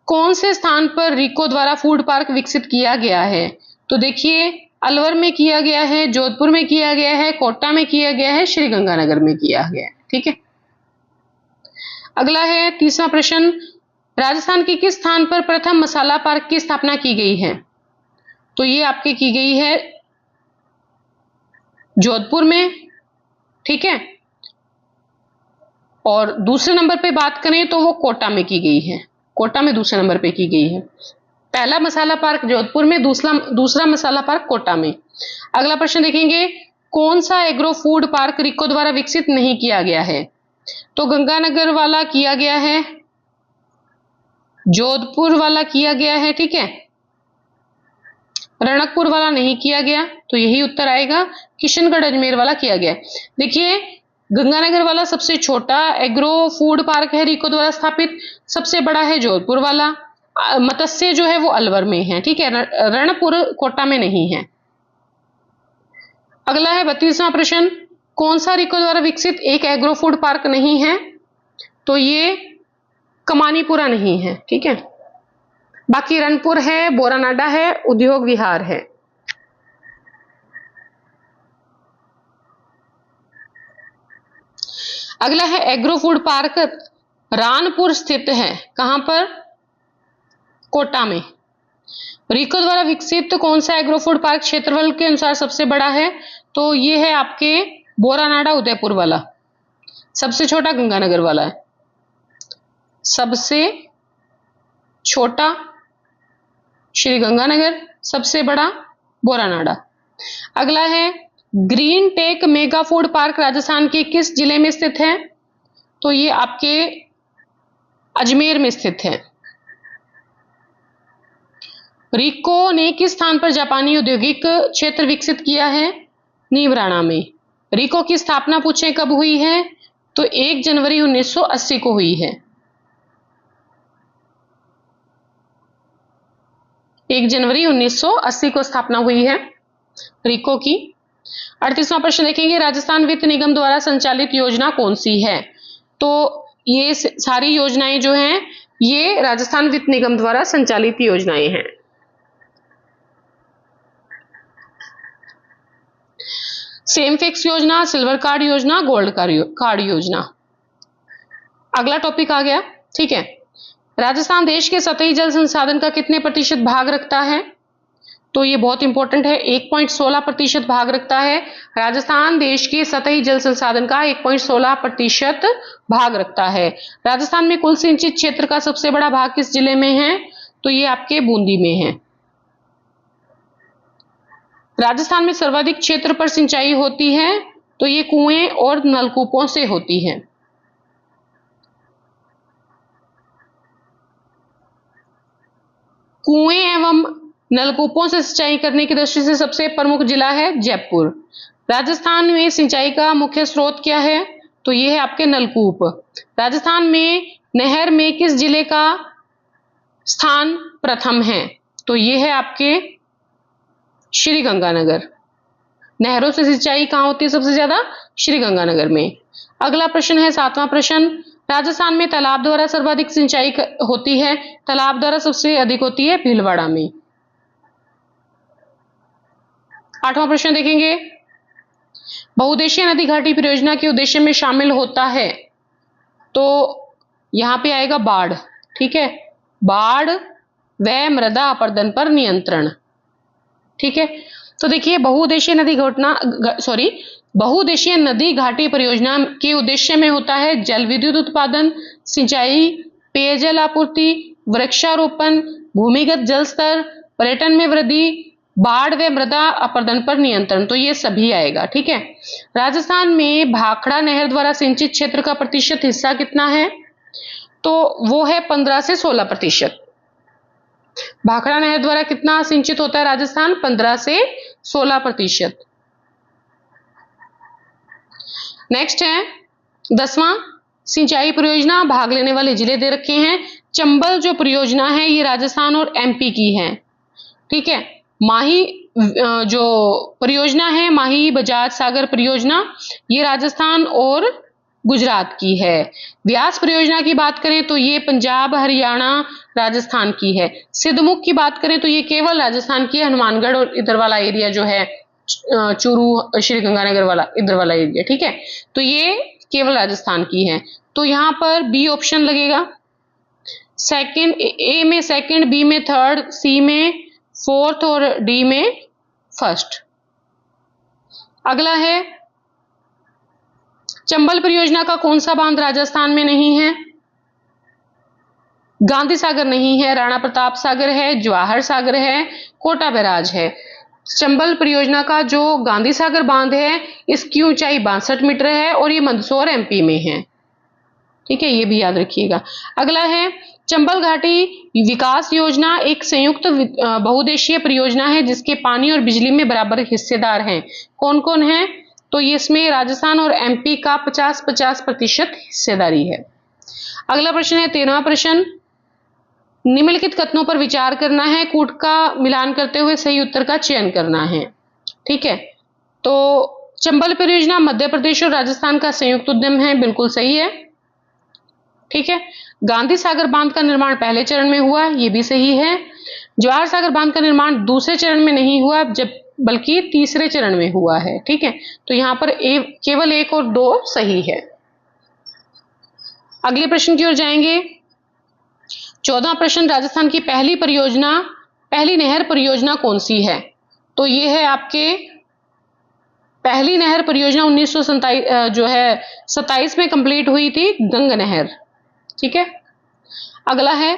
Speaker 1: कौन से स्थान पर रिको द्वारा फूड पार्क विकसित किया गया है? तो देखिए, अलवर में किया गया है, जोधपुर में किया गया है, कोटा में किया गया है, श्रीगंगानगर में किया गया है, ठीक है। अगला है, तीसरा प्रश्न, राजस्थान के किस स्थान पर प्रथम मसाला पार्क की स्थापना की गई है? तो ये आपकी की गई है जोधपुर में, ठीक है। और दूसरे नंबर पे बात करें तो वो कोटा में की गई है, कोटा में दूसरे नंबर पे की गई है। पहला मसाला पार्क जोधपुर में, दूसरा मसाला पार्क कोटा में। अगला प्रश्न देखेंगे, कौन सा एग्रो फूड पार्क रिको द्वारा विकसित नहीं किया गया है? तो गंगानगर वाला किया गया है, जोधपुर वाला किया गया है, ठीक है, रणकपुर वाला नहीं किया गया, तो यही उत्तर आएगा। किशनगढ़ अजमेर वाला किया गया। देखिए, गंगानगर वाला सबसे छोटा एग्रो फूड पार्क है रिको द्वारा स्थापित, सबसे बड़ा है जोधपुर वाला, मत्स्य जो है वो अलवर में है, ठीक है, रणपुर कोटा में नहीं है। अगला है 32वां प्रश्न, कौन सा रिको द्वारा विकसित एक एग्रो फूड पार्क नहीं है? तो ये कमानीपुरा नहीं है, ठीक है, बाकी रनपुर है, बोरानाडा है, उद्योग विहार है। अगला है, एग्रो फूड पार्क रानपुर स्थित है, कहां पर? कोटा में। रिको द्वारा विकसित कौन सा एग्रो फूड पार्क क्षेत्रफल के अनुसार सबसे बड़ा है? तो ये है आपके बोरानाडा उदयपुर वाला, सबसे छोटा गंगानगर वाला है, सबसे छोटा श्रीगंगानगर, सबसे बड़ा बोरानाडा। अगला है, green tech mega food park Rajasthan के किस जिले में स्थित है? तो ये आपके अजमेर में स्थित है। रिको ने किस स्थान पर जापानी औद्योगिक क्षेत्र विकसित किया है? नीमराणा में। रिको की स्थापना पूछे कब हुई है? तो 1 जनवरी 1980 को हुई है, 1 जनवरी 1980 को स्थापना हुई है रिको की। 38वां प्रश्न देखेंगे, राजस्थान वित्त निगम द्वारा संचालित योजना कौन सी है? तो ये सारी योजनाएं जो हैं ये राजस्थान वित्त निगम द्वारा संचालित योजनाएं हैं। सेम फिक्स योजना, सिल्वर कार्ड योजना, गोल्ड कार्ड योजना। अगला टॉपिक आ गया, ठीक है। राजस्थान देश के सतही जल संसाधन का कितने प्रतिशत भाग रखता है? तो ये बहुत इंपॉर्टेंट है, 1.16% भाग रखता है। राजस्थान देश के सतही जल संसाधन का 1.16% भाग रखता है। राजस्थान में कुल सिंचित क्षेत्र का सबसे बड़ा भाग किस जिले में है? तो ये आपके बूंदी में है। राजस्थान में सर्वाधिक क्षेत्र पर सिंचाई होती है, तो ये कुएं और नलकूपों से होती है। कुएं एवं नलकूपों से सिंचाई करने की दृष्टि से सबसे प्रमुख जिला है जयपुर। राजस्थान में सिंचाई का मुख्य स्रोत क्या है? तो ये है आपके नलकूप। राजस्थान में नहर में किस जिले का स्थान प्रथम है? तो ये है आपके श्रीगंगानगर। नहरों से सिंचाई कहां होती है सबसे ज्यादा? श्रीगंगानगर में। अगला प्रश्न है 7वां प्रश्न, राजस्थान में तालाब द्वारा सर्वाधिक सिंचाई होती है, तालाब द्वारा सबसे अधिक होती है भीलवाड़ा में। 8वां प्रश्न देखेंगे, बहुउद्देशीय नदी घाटी परियोजना के उद्देश्य में शामिल होता है, तो यहाँ पे आएगा बाढ़, ठीक है, बाढ़ व मृदा अपरदन पर नियंत्रण, ठीक है। तो देखिए बहुउद्देशीय नदी घाटी परियोजना के उद्देश्य में होता है जल विद्युत उत्पादन, सिंचाई, पेयजल आपूर्ति, वृक्षारोपण, भूमिगत जल स्तर, पर्यटन में वृद्धि, बाढ़ व मृदा अपरदन पर नियंत्रण, तो ये सभी आएगा, ठीक है। राजस्थान में भाखड़ा नहर द्वारा सिंचित क्षेत्र का प्रतिशत हिस्सा कितना है? तो वो है 15 से 16%। भाखड़ा नहर द्वारा कितना सिंचित होता है राजस्थान? 15 से 16%। नेक्स्ट है 10वां, सिंचाई परियोजना, भाग लेने वाले जिले दे रखे हैं। चंबल जो परियोजना है ये राजस्थान और एमपी की है, ठीक है। माही जो परियोजना है, माही बजाज सागर परियोजना, ये राजस्थान और गुजरात की है। व्यास परियोजना की बात करें तो ये पंजाब, हरियाणा, राजस्थान की है। सिद्धमुख की बात करें तो ये केवल राजस्थान की है, हनुमानगढ़ और इधर वाला एरिया जो है चूरू, श्री गंगानगर वाला इधर वाला एरिया, ठीक है। तो ये केवल राजस्थान की है, तो यहां पर बी ऑप्शन लगेगा। सेकंड, ए में सेकंड, बी में थर्ड, सी में फोर्थ और डी में फर्स्ट। अगला है चंबल परियोजना का कौन सा बांध राजस्थान में नहीं है? गांधी सागर नहीं है, राणा प्रताप सागर है, जवाहर सागर है, कोटा बैराज है। चंबल परियोजना का जो गांधी सागर बांध है इसकी ऊंचाई 62 मीटर है और ये मंदसौर एमपी में है, ठीक है, ये भी याद रखिएगा। अगला है चंबल घाटी विकास योजना एक संयुक्त बहुउद्देशीय परियोजना है जिसके पानी और बिजली में बराबर हिस्सेदार हैं। कौन कौन है? तो इसमें राजस्थान और एमपी का 50-50% हिस्सेदारी है। अगला प्रश्न है 13वां प्रश्न, निम्नलिखित कथनों पर विचार करना है, कूट का मिलान करते हुए सही उत्तर का चयन करना है, ठीक है। तो चंबल परियोजना मध्य प्रदेश और राजस्थान का संयुक्त उद्यम है, बिल्कुल सही है, ठीक है। गांधी सागर बांध का निर्माण पहले चरण में हुआ, ये भी सही है। जवाहर सागर बांध का निर्माण दूसरे चरण में नहीं हुआ बल्कि तीसरे चरण में हुआ है, ठीक है। तो यहां पर केवल 1 और 2 सही है। अगले प्रश्न की ओर जाएंगे। 14वां प्रश्न, राजस्थान की पहली नहर परियोजना कौन सी है? तो ये है आपके पहली नहर परियोजना 1927 में कंप्लीट हुई थी, गंग नहर, ठीक है। अगला है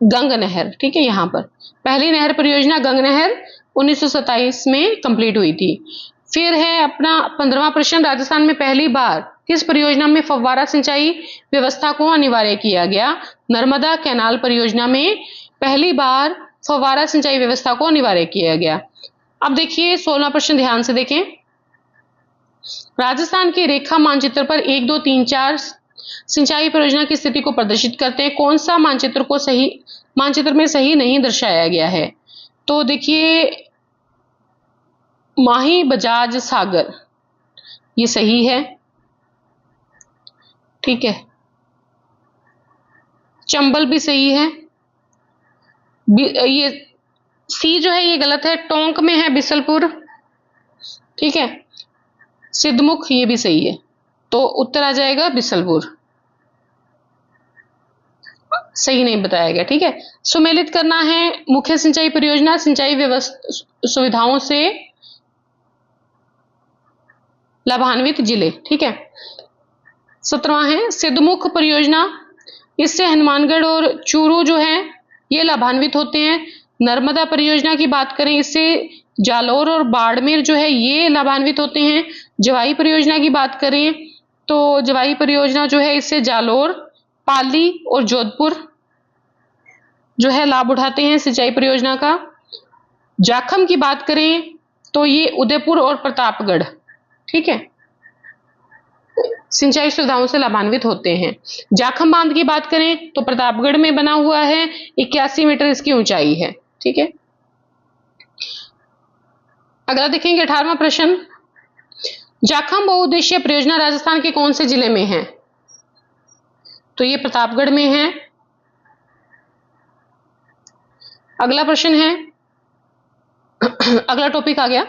Speaker 1: गंग नहर, ठीक है। यहां पर पहली नहर परियोजना गंग नहर 1927 में कंप्लीट हुई थी। फिर है अपना 15वां प्रश्न, राजस्थान में पहली बार किस परियोजना में फव्वारा सिंचाई व्यवस्था को अनिवार्य किया गया? नर्मदा कैनाल परियोजना में पहली बार फव्वारा सिंचाई व्यवस्था को अनिवार्य किया गया। अब देखिए 16वां प्रश्न ध्यान से देखें। राजस्थान के रेखा मानचित्र पर 1, 2, 3, 4 सिंचाई परियोजना की स्थिति को प्रदर्शित करते हैं। कौन सा मानचित्र में सही नहीं दर्शाया गया है? तो देखिए माही बजाज सागर, ये सही है, ठीक है। चंबल भी सही है, ये सी जो है ये गलत है, टोंक में है बिसलपुर, ठीक है। सिद्धमुख ये भी सही है, तो उत्तर आ जाएगा बिसलपुर, सही नहीं बताया गया, ठीक है। सुमेलित करना है मुख्य सिंचाई परियोजना सिंचाई व्यवस्था सुविधाओं से लाभान्वित जिले, ठीक है। 17वां है सिद्धमुख परियोजना, इससे हनुमानगढ़ और चूरू जो है ये लाभान्वित होते हैं। नर्मदा परियोजना की बात करें, इससे जालौर और बाड़मेर जो है ये लाभान्वित होते हैं। जवाई परियोजना की बात करें तो जवाई परियोजना जो है इससे जालौर, पाली और जोधपुर जो है लाभ उठाते हैं सिंचाई परियोजना का। जाखम की बात करें तो ये उदयपुर और प्रतापगढ़, ठीक है, सिंचाई सुविधाओं से लाभान्वित होते हैं। जाखम बांध की बात करें तो प्रतापगढ़ में बना हुआ है, 81 मीटर इसकी ऊंचाई है, ठीक है। अगला देखेंगे 18वां प्रश्न, जाखम बहुउद्देशीय परियोजना राजस्थान के कौन से जिले में है? तो ये प्रतापगढ़ में है। अगला प्रश्न है अगला टॉपिक आ गया,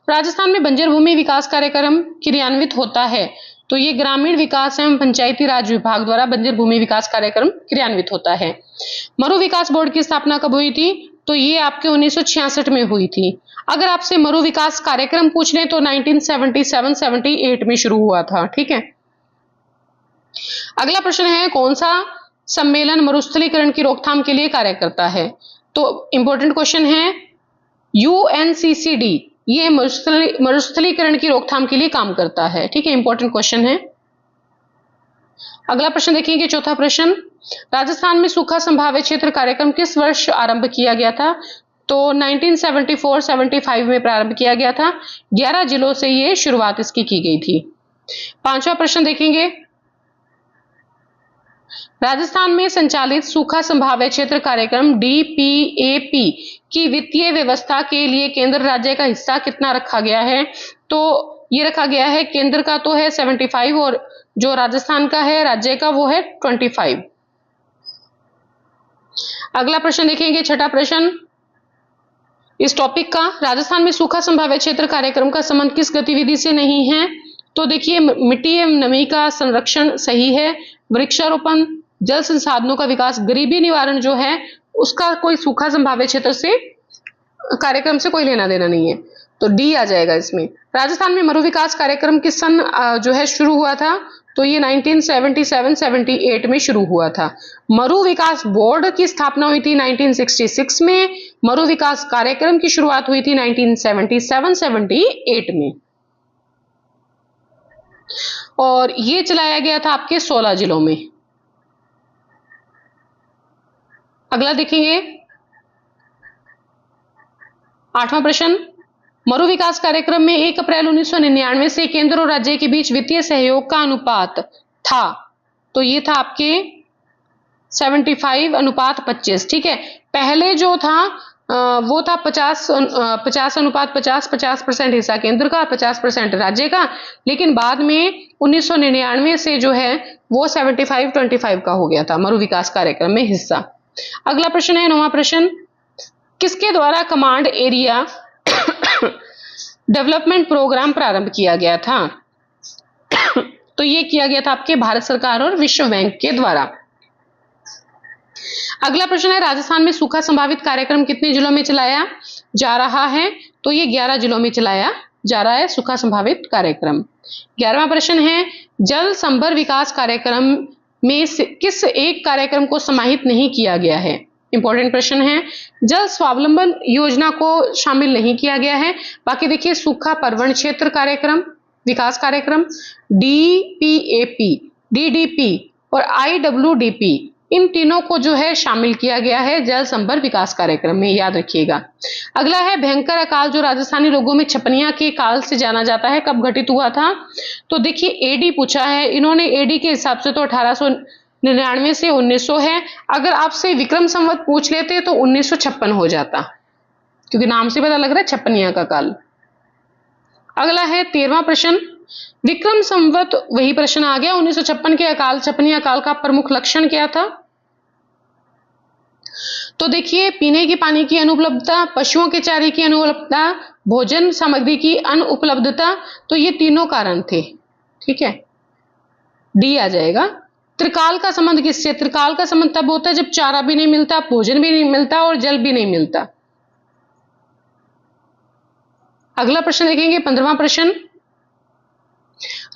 Speaker 1: राजस्थान में बंजर भूमि विकास कार्यक्रम क्रियान्वित होता है, तो ये ग्रामीण विकास एवं पंचायती राज विभाग द्वारा बंजर भूमि विकास कार्यक्रम क्रियान्वित होता है। मरु विकास बोर्ड की स्थापना कब हुई थी? तो ये आपके 1966 में हुई थी। अगर आपसे मरु विकास कार्यक्रम पूछ लें तो 1977-78 में शुरू हुआ था। ठीक है। अगला प्रश्न है, कौन सा सम्मेलन मरुस्थलीकरण की रोकथाम के लिए कार्य करता है? तो इंपॉर्टेंट क्वेश्चन है, UNCCD ये मरुस्थलीकरण की रोकथाम के लिए काम करता है। ठीक है, इंपॉर्टेंट क्वेश्चन है। अगला प्रश्न देखेंगे, चौथा प्रश्न, राजस्थान में सूखा संभाव्य क्षेत्र कार्यक्रम किस वर्ष आरंभ किया गया था? तो 1974-75 में प्रारंभ किया गया था। 11 जिलों से ये शुरुआत इसकी की गई थी। पांचवा प्रश्न देखेंगे, राजस्थान में संचालित सूखा संभाव्य क्षेत्र कार्यक्रम DPAP की वित्तीय व्यवस्था के लिए केंद्र राज्य का हिस्सा कितना रखा गया है? तो ये रखा गया है, केंद्र का तो है 75 और जो राजस्थान का है राज्य का वो है 25। अगला प्रश्न देखेंगे, छठा प्रश्न इस टॉपिक का, राजस्थान में सूखा संभाव्य क्षेत्र कार्यक्रम का संबंध किस गतिविधि से नहीं है? तो देखिए, मिट्टी एवं नमी का संरक्षण सही है, वृक्षारोपण, जल संसाधनों का विकास, गरीबी निवारण जो है उसका कोई सूखा संभाव्य क्षेत्र से कार्यक्रम से कोई लेना देना नहीं है, तो डी आ जाएगा इसमें। राजस्थान में मरु विकास कार्यक्रम किस सन जो है शुरू हुआ था? तो ये 1977-78 में शुरू हुआ था। मरु विकास बोर्ड की स्थापना हुई थी 1966 में। मरु विकास कार्यक्रम की शुरुआत हुई थी 1977-78 में और ये चलाया गया था आपके 16 जिलों में। अगला देखेंगे, आठवां प्रश्न, मरु विकास कार्यक्रम में 1 अप्रैल 1999 से केंद्र और राज्य के बीच वित्तीय सहयोग का अनुपात था। तो ये था आपके 75:25। ठीक है, पहले जो था वो था 50:50 हिस्सा केंद्र का, 50% राज्य का, लेकिन बाद में 1999 से जो है वो 75-25 का हो गया था मरु विकास कार्यक्रम में हिस्सा। अगला प्रश्न है, 9वां प्रश्न, किसके द्वारा कमांड एरिया डेवलपमेंट प्रोग्राम प्रारंभ किया गया था? तो ये किया गया था आपके भारत सरकार और विश्व बैंक के द्वारा। अगला प्रश्न है, राजस्थान में सूखा संभावित कार्यक्रम कितने जिलों में चलाया जा रहा है? तो ये 11 जिलों में चलाया जा रहा है सूखा संभावित कार्यक्रम। 11वां प्रश्न है, जल संभर विकास कार्यक्रम में किस एक कार्यक्रम को समाहित नहीं किया गया है? इंपॉर्टेंट प्रश्न है, जल स्वावलंबन योजना को शामिल नहीं किया गया है। बाकी देखिए, सूखा पर्वण क्षेत्र कार्यक्रम विकास कार्यक्रम, DPAP, DDP और IWDP, इन तीनों को जो है शामिल किया गया है जल संभर विकास कार्यक्रम में, याद रखिएगा। अगला है, भयंकर अकाल जो राजस्थानी लोगों में छपनिया के काल से जाना जाता है, कब घटित हुआ था? तो देखिए, AD पूछा है इन्होंने, AD के हिसाब से तो 1899 से 1900 है। अगर आपसे विक्रम संवत पूछ लेते तो 1956 हो जाता, क्योंकि नाम से पता लग रहा है छपनिया का काल। अगला है 13वां प्रश्न, विक्रम संवत वही प्रश्न आ गया, 1956 के अकाल छपनिया अकाल का प्रमुख लक्षण क्या था? तो देखिए, पीने के पानी की अनुपलब्धता, पशुओं के चारे की अनुपलब्धता, भोजन सामग्री की अनुपलब्धता, तो ये तीनों कारण थे। ठीक है, डी आ जाएगा। त्रिकाल का संबंध किससे? त्रिकाल का संबंध तब होता है जब चारा भी नहीं मिलता, भोजन भी नहीं मिलता और जल भी नहीं मिलता। अगला प्रश्न देखेंगे, 15वां प्रश्न,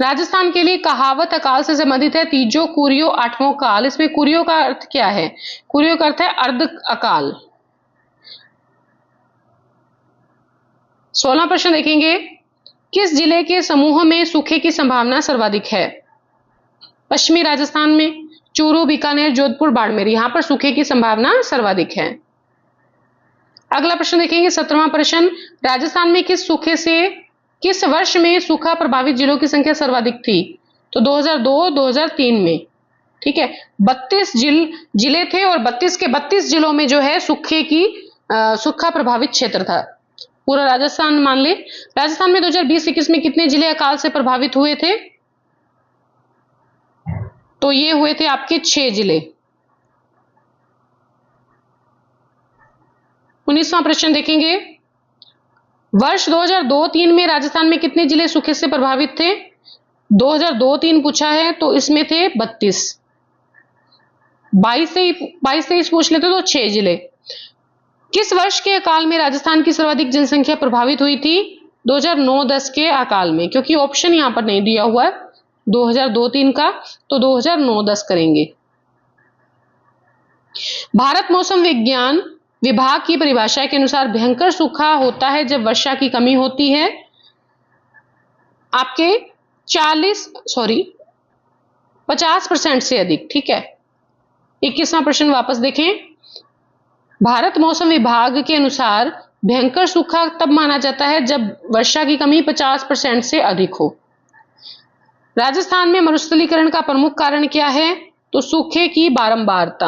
Speaker 1: राजस्थान के लिए कहावत अकाल से संबंधित है, तीजो कुरियो आठवों काल। इसमें कुरियो का अर्थ क्या है? कुरियो का अर्थ है अर्ध अकाल। 16वां प्रश्न देखेंगे, किस जिले के समूह में सूखे की संभावना सर्वाधिक है? पश्चिमी राजस्थान में, चूरू, बीकानेर, जोधपुर, बाड़मेर, यहां पर सूखे की संभावना सर्वाधिक है। अगला प्रश्न देखेंगे, 17वां प्रश्न, राजस्थान में किस वर्ष में सूखा प्रभावित जिलों की संख्या सर्वाधिक थी? तो 2002-2003 में। ठीक है, 32 जिले थे और 32 के 32 जिलों में जो है सूखा प्रभावित क्षेत्र था। पूरा राजस्थान मान ले। राजस्थान में 2020-21 में कितने जिले अकाल से प्रभावित हुए थे? तो ये हुए थे आपके 6 जिले। 19वां प्रश्न देखेंगे, वर्ष 2002-03 में राजस्थान में कितने जिले सूखे से प्रभावित थे? 2002-3 पूछा है तो इसमें थे 32। 22-23 पूछ लेते तो 6 जिले। किस वर्ष के अकाल में राजस्थान की सर्वाधिक जनसंख्या प्रभावित हुई थी? 2009-10 के अकाल में, क्योंकि ऑप्शन यहां पर नहीं दिया हुआ है 2002-3 का, तो 2009-10 करेंगे। भारत मौसम विज्ञान विभाग की परिभाषा के अनुसार भयंकर सूखा होता है जब वर्षा की कमी होती है आपके 50% से अधिक। ठीक है, 21वां प्रश्न वापस देखें। भारत मौसम विभाग के अनुसार भयंकर सूखा तब माना जाता है जब वर्षा की कमी 50% से अधिक हो। राजस्थान में मरुस्थलीकरण का प्रमुख कारण क्या है? तो सूखे की बारंबारता।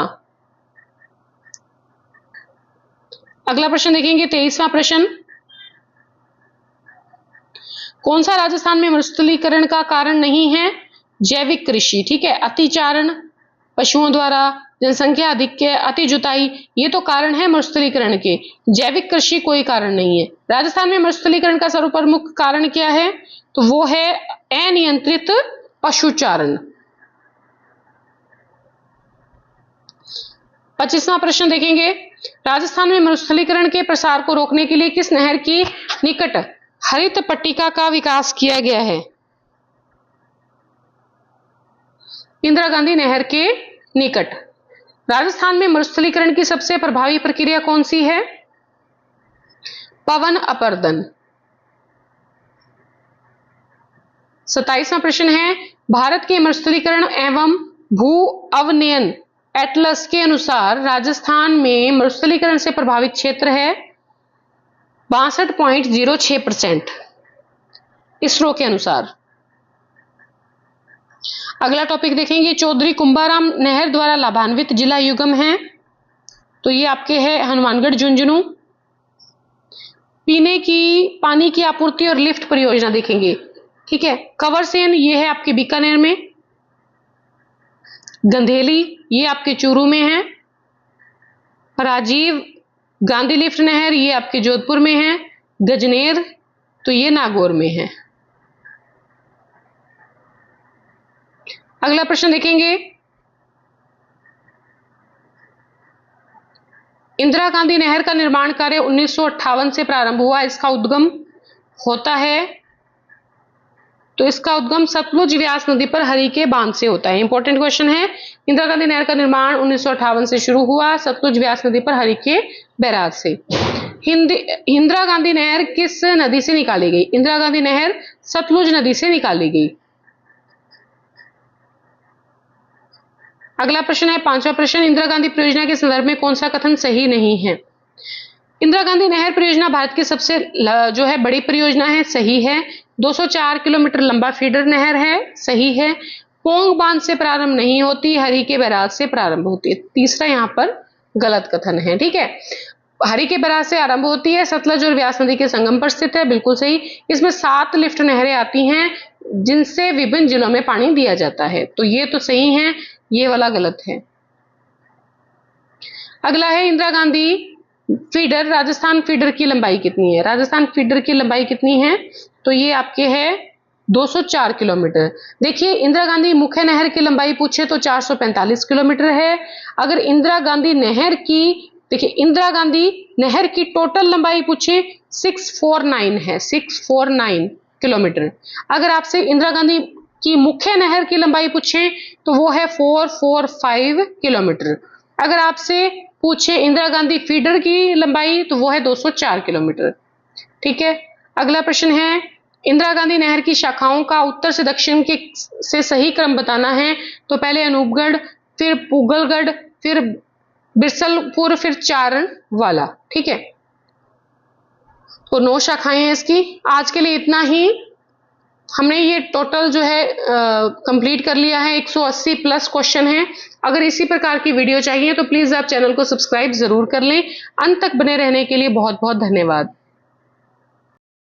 Speaker 1: अगला प्रश्न देखेंगे, 23वां प्रश्न। कौन सा राजस्थान में मरुस्थलीकरण का कारण नहीं है? जैविक कृषि। ठीक है, अतिचारण पशुओं द्वारा, जनसंख्या अधिक है, अति जुताई, ये तो कारण है मरुस्थलीकरण के। जैविक कृषि कोई कारण नहीं है। राजस्थान में मरुस्थलीकरण का सर्वप्रमुख कारण क्या है? तो वो है अनियंत्रित पशुचारण। 25वां प्रश्न देखेंगे, राजस्थान में मरुस्थलीकरण के प्रसार को रोकने के लिए किस नहर की निकट हरित पट्टिका का विकास किया गया है? इंदिरा गांधी नहर के निकट। राजस्थान में मरुस्थलीकरण की सबसे प्रभावी प्रक्रिया कौन सी है? पवन अपर्दन। 27वां प्रश्न है, भारत के मरुस्थलीकरण एवं भू अवनयन एटलस के अनुसार राजस्थान में मरुस्थलीकरण से प्रभावित क्षेत्र है 62.06% इसरो के अनुसार। अगला टॉपिक देखेंगे, चौधरी कुंभाराम नहर द्वारा लाभान्वित जिला युगम है, तो ये आपके है हनुमानगढ़ झुंझुनू। पीने की पानी की आपूर्ति और लिफ्ट परियोजना देखेंगे। ठीक है, कंवरसेन ये है आपके बीकानेर में, गंधेली ये आपके चूरू में है, राजीव गांधी लिफ्ट नहर ये आपके जोधपुर में है, गजनेर तो ये नागौर में है। अगला प्रश्न देखेंगे, इंदिरा गांधी नहर का निर्माण कार्य 1958 से प्रारंभ हुआ, इसका उद्गम होता है, तो इसका उद्गम सतलुज व्यास नदी पर हरिके बांध से होता है। इंपॉर्टेंट क्वेश्चन है, इंदिरा गांधी नहर का निर्माण 1958 से शुरू हुआ सतलुज व्यास नदी पर हरिके बैराज से। इंदिरा गांधी नहर किस नदी से निकाली गई? इंदिरा गांधी नहर सतलुज नदी से निकाली गई। अगला प्रश्न है 5वां प्रश्न, इंदिरा गांधी परियोजना के संदर्भ में कौन सा कथन सही नहीं है? इंदिरा गांधी नहर परियोजना भारत की सबसे जो है बड़ी परियोजना है, सही है। 204 किलोमीटर लंबा फीडर नहर है, सही है। पोंग बांध से प्रारंभ नहीं होती, हरिके बैराज से प्रारंभ होती है। तीसरा यहाँ पर गलत कथन है। ठीक है, हरिके बैराज से आरंभ होती है, सतलज और व्यास नदी के संगम पर स्थित है, बिल्कुल सही। इसमें 7 लिफ्ट नहरें आती हैं जिनसे विभिन्न जिलों में पानी दिया जाता है, तो ये तो सही है, ये वाला गलत है। अगला है इंदिरा गांधी फीडर, राजस्थान फीडर की लंबाई कितनी है? राजस्थान फीडर की लंबाई कितनी है? तो ये आपके है 204 किलोमीटर। देखिए, इंदिरा गांधी मुख्य नहर की लंबाई पूछे तो 445 किलोमीटर है। अगर इंदिरा गांधी नहर की, देखिए इंदिरा गांधी नहर की टोटल लंबाई पूछे 649 है, 649 किलोमीटर। अगर आपसे इंदिरा गांधी की मुख्य नहर की लंबाई पूछे तो वो है 445 किलोमीटर। अगर आपसे पूछे इंदिरा गांधी फीडर की लंबाई तो वो है 204 किलोमीटर। ठीक है, अगला प्रश्न है, इंदिरा गांधी नहर की शाखाओं का उत्तर से दक्षिण के से सही क्रम बताना है, तो पहले अनूपगढ़, फिर पूगलगढ़, फिर बिरसलपुर, फिर चारण वाला। ठीक है, तो 9 शाखाएं हैं इसकी। आज के लिए इतना ही। हमने ये टोटल जो है कंप्लीट कर लिया है, 180 प्लस क्वेश्चन है। अगर इसी प्रकार की वीडियो चाहिए तो प्लीज आप चैनल को सब्सक्राइब जरूर कर लें। अंत तक बने रहने के लिए बहुत बहुत धन्यवाद।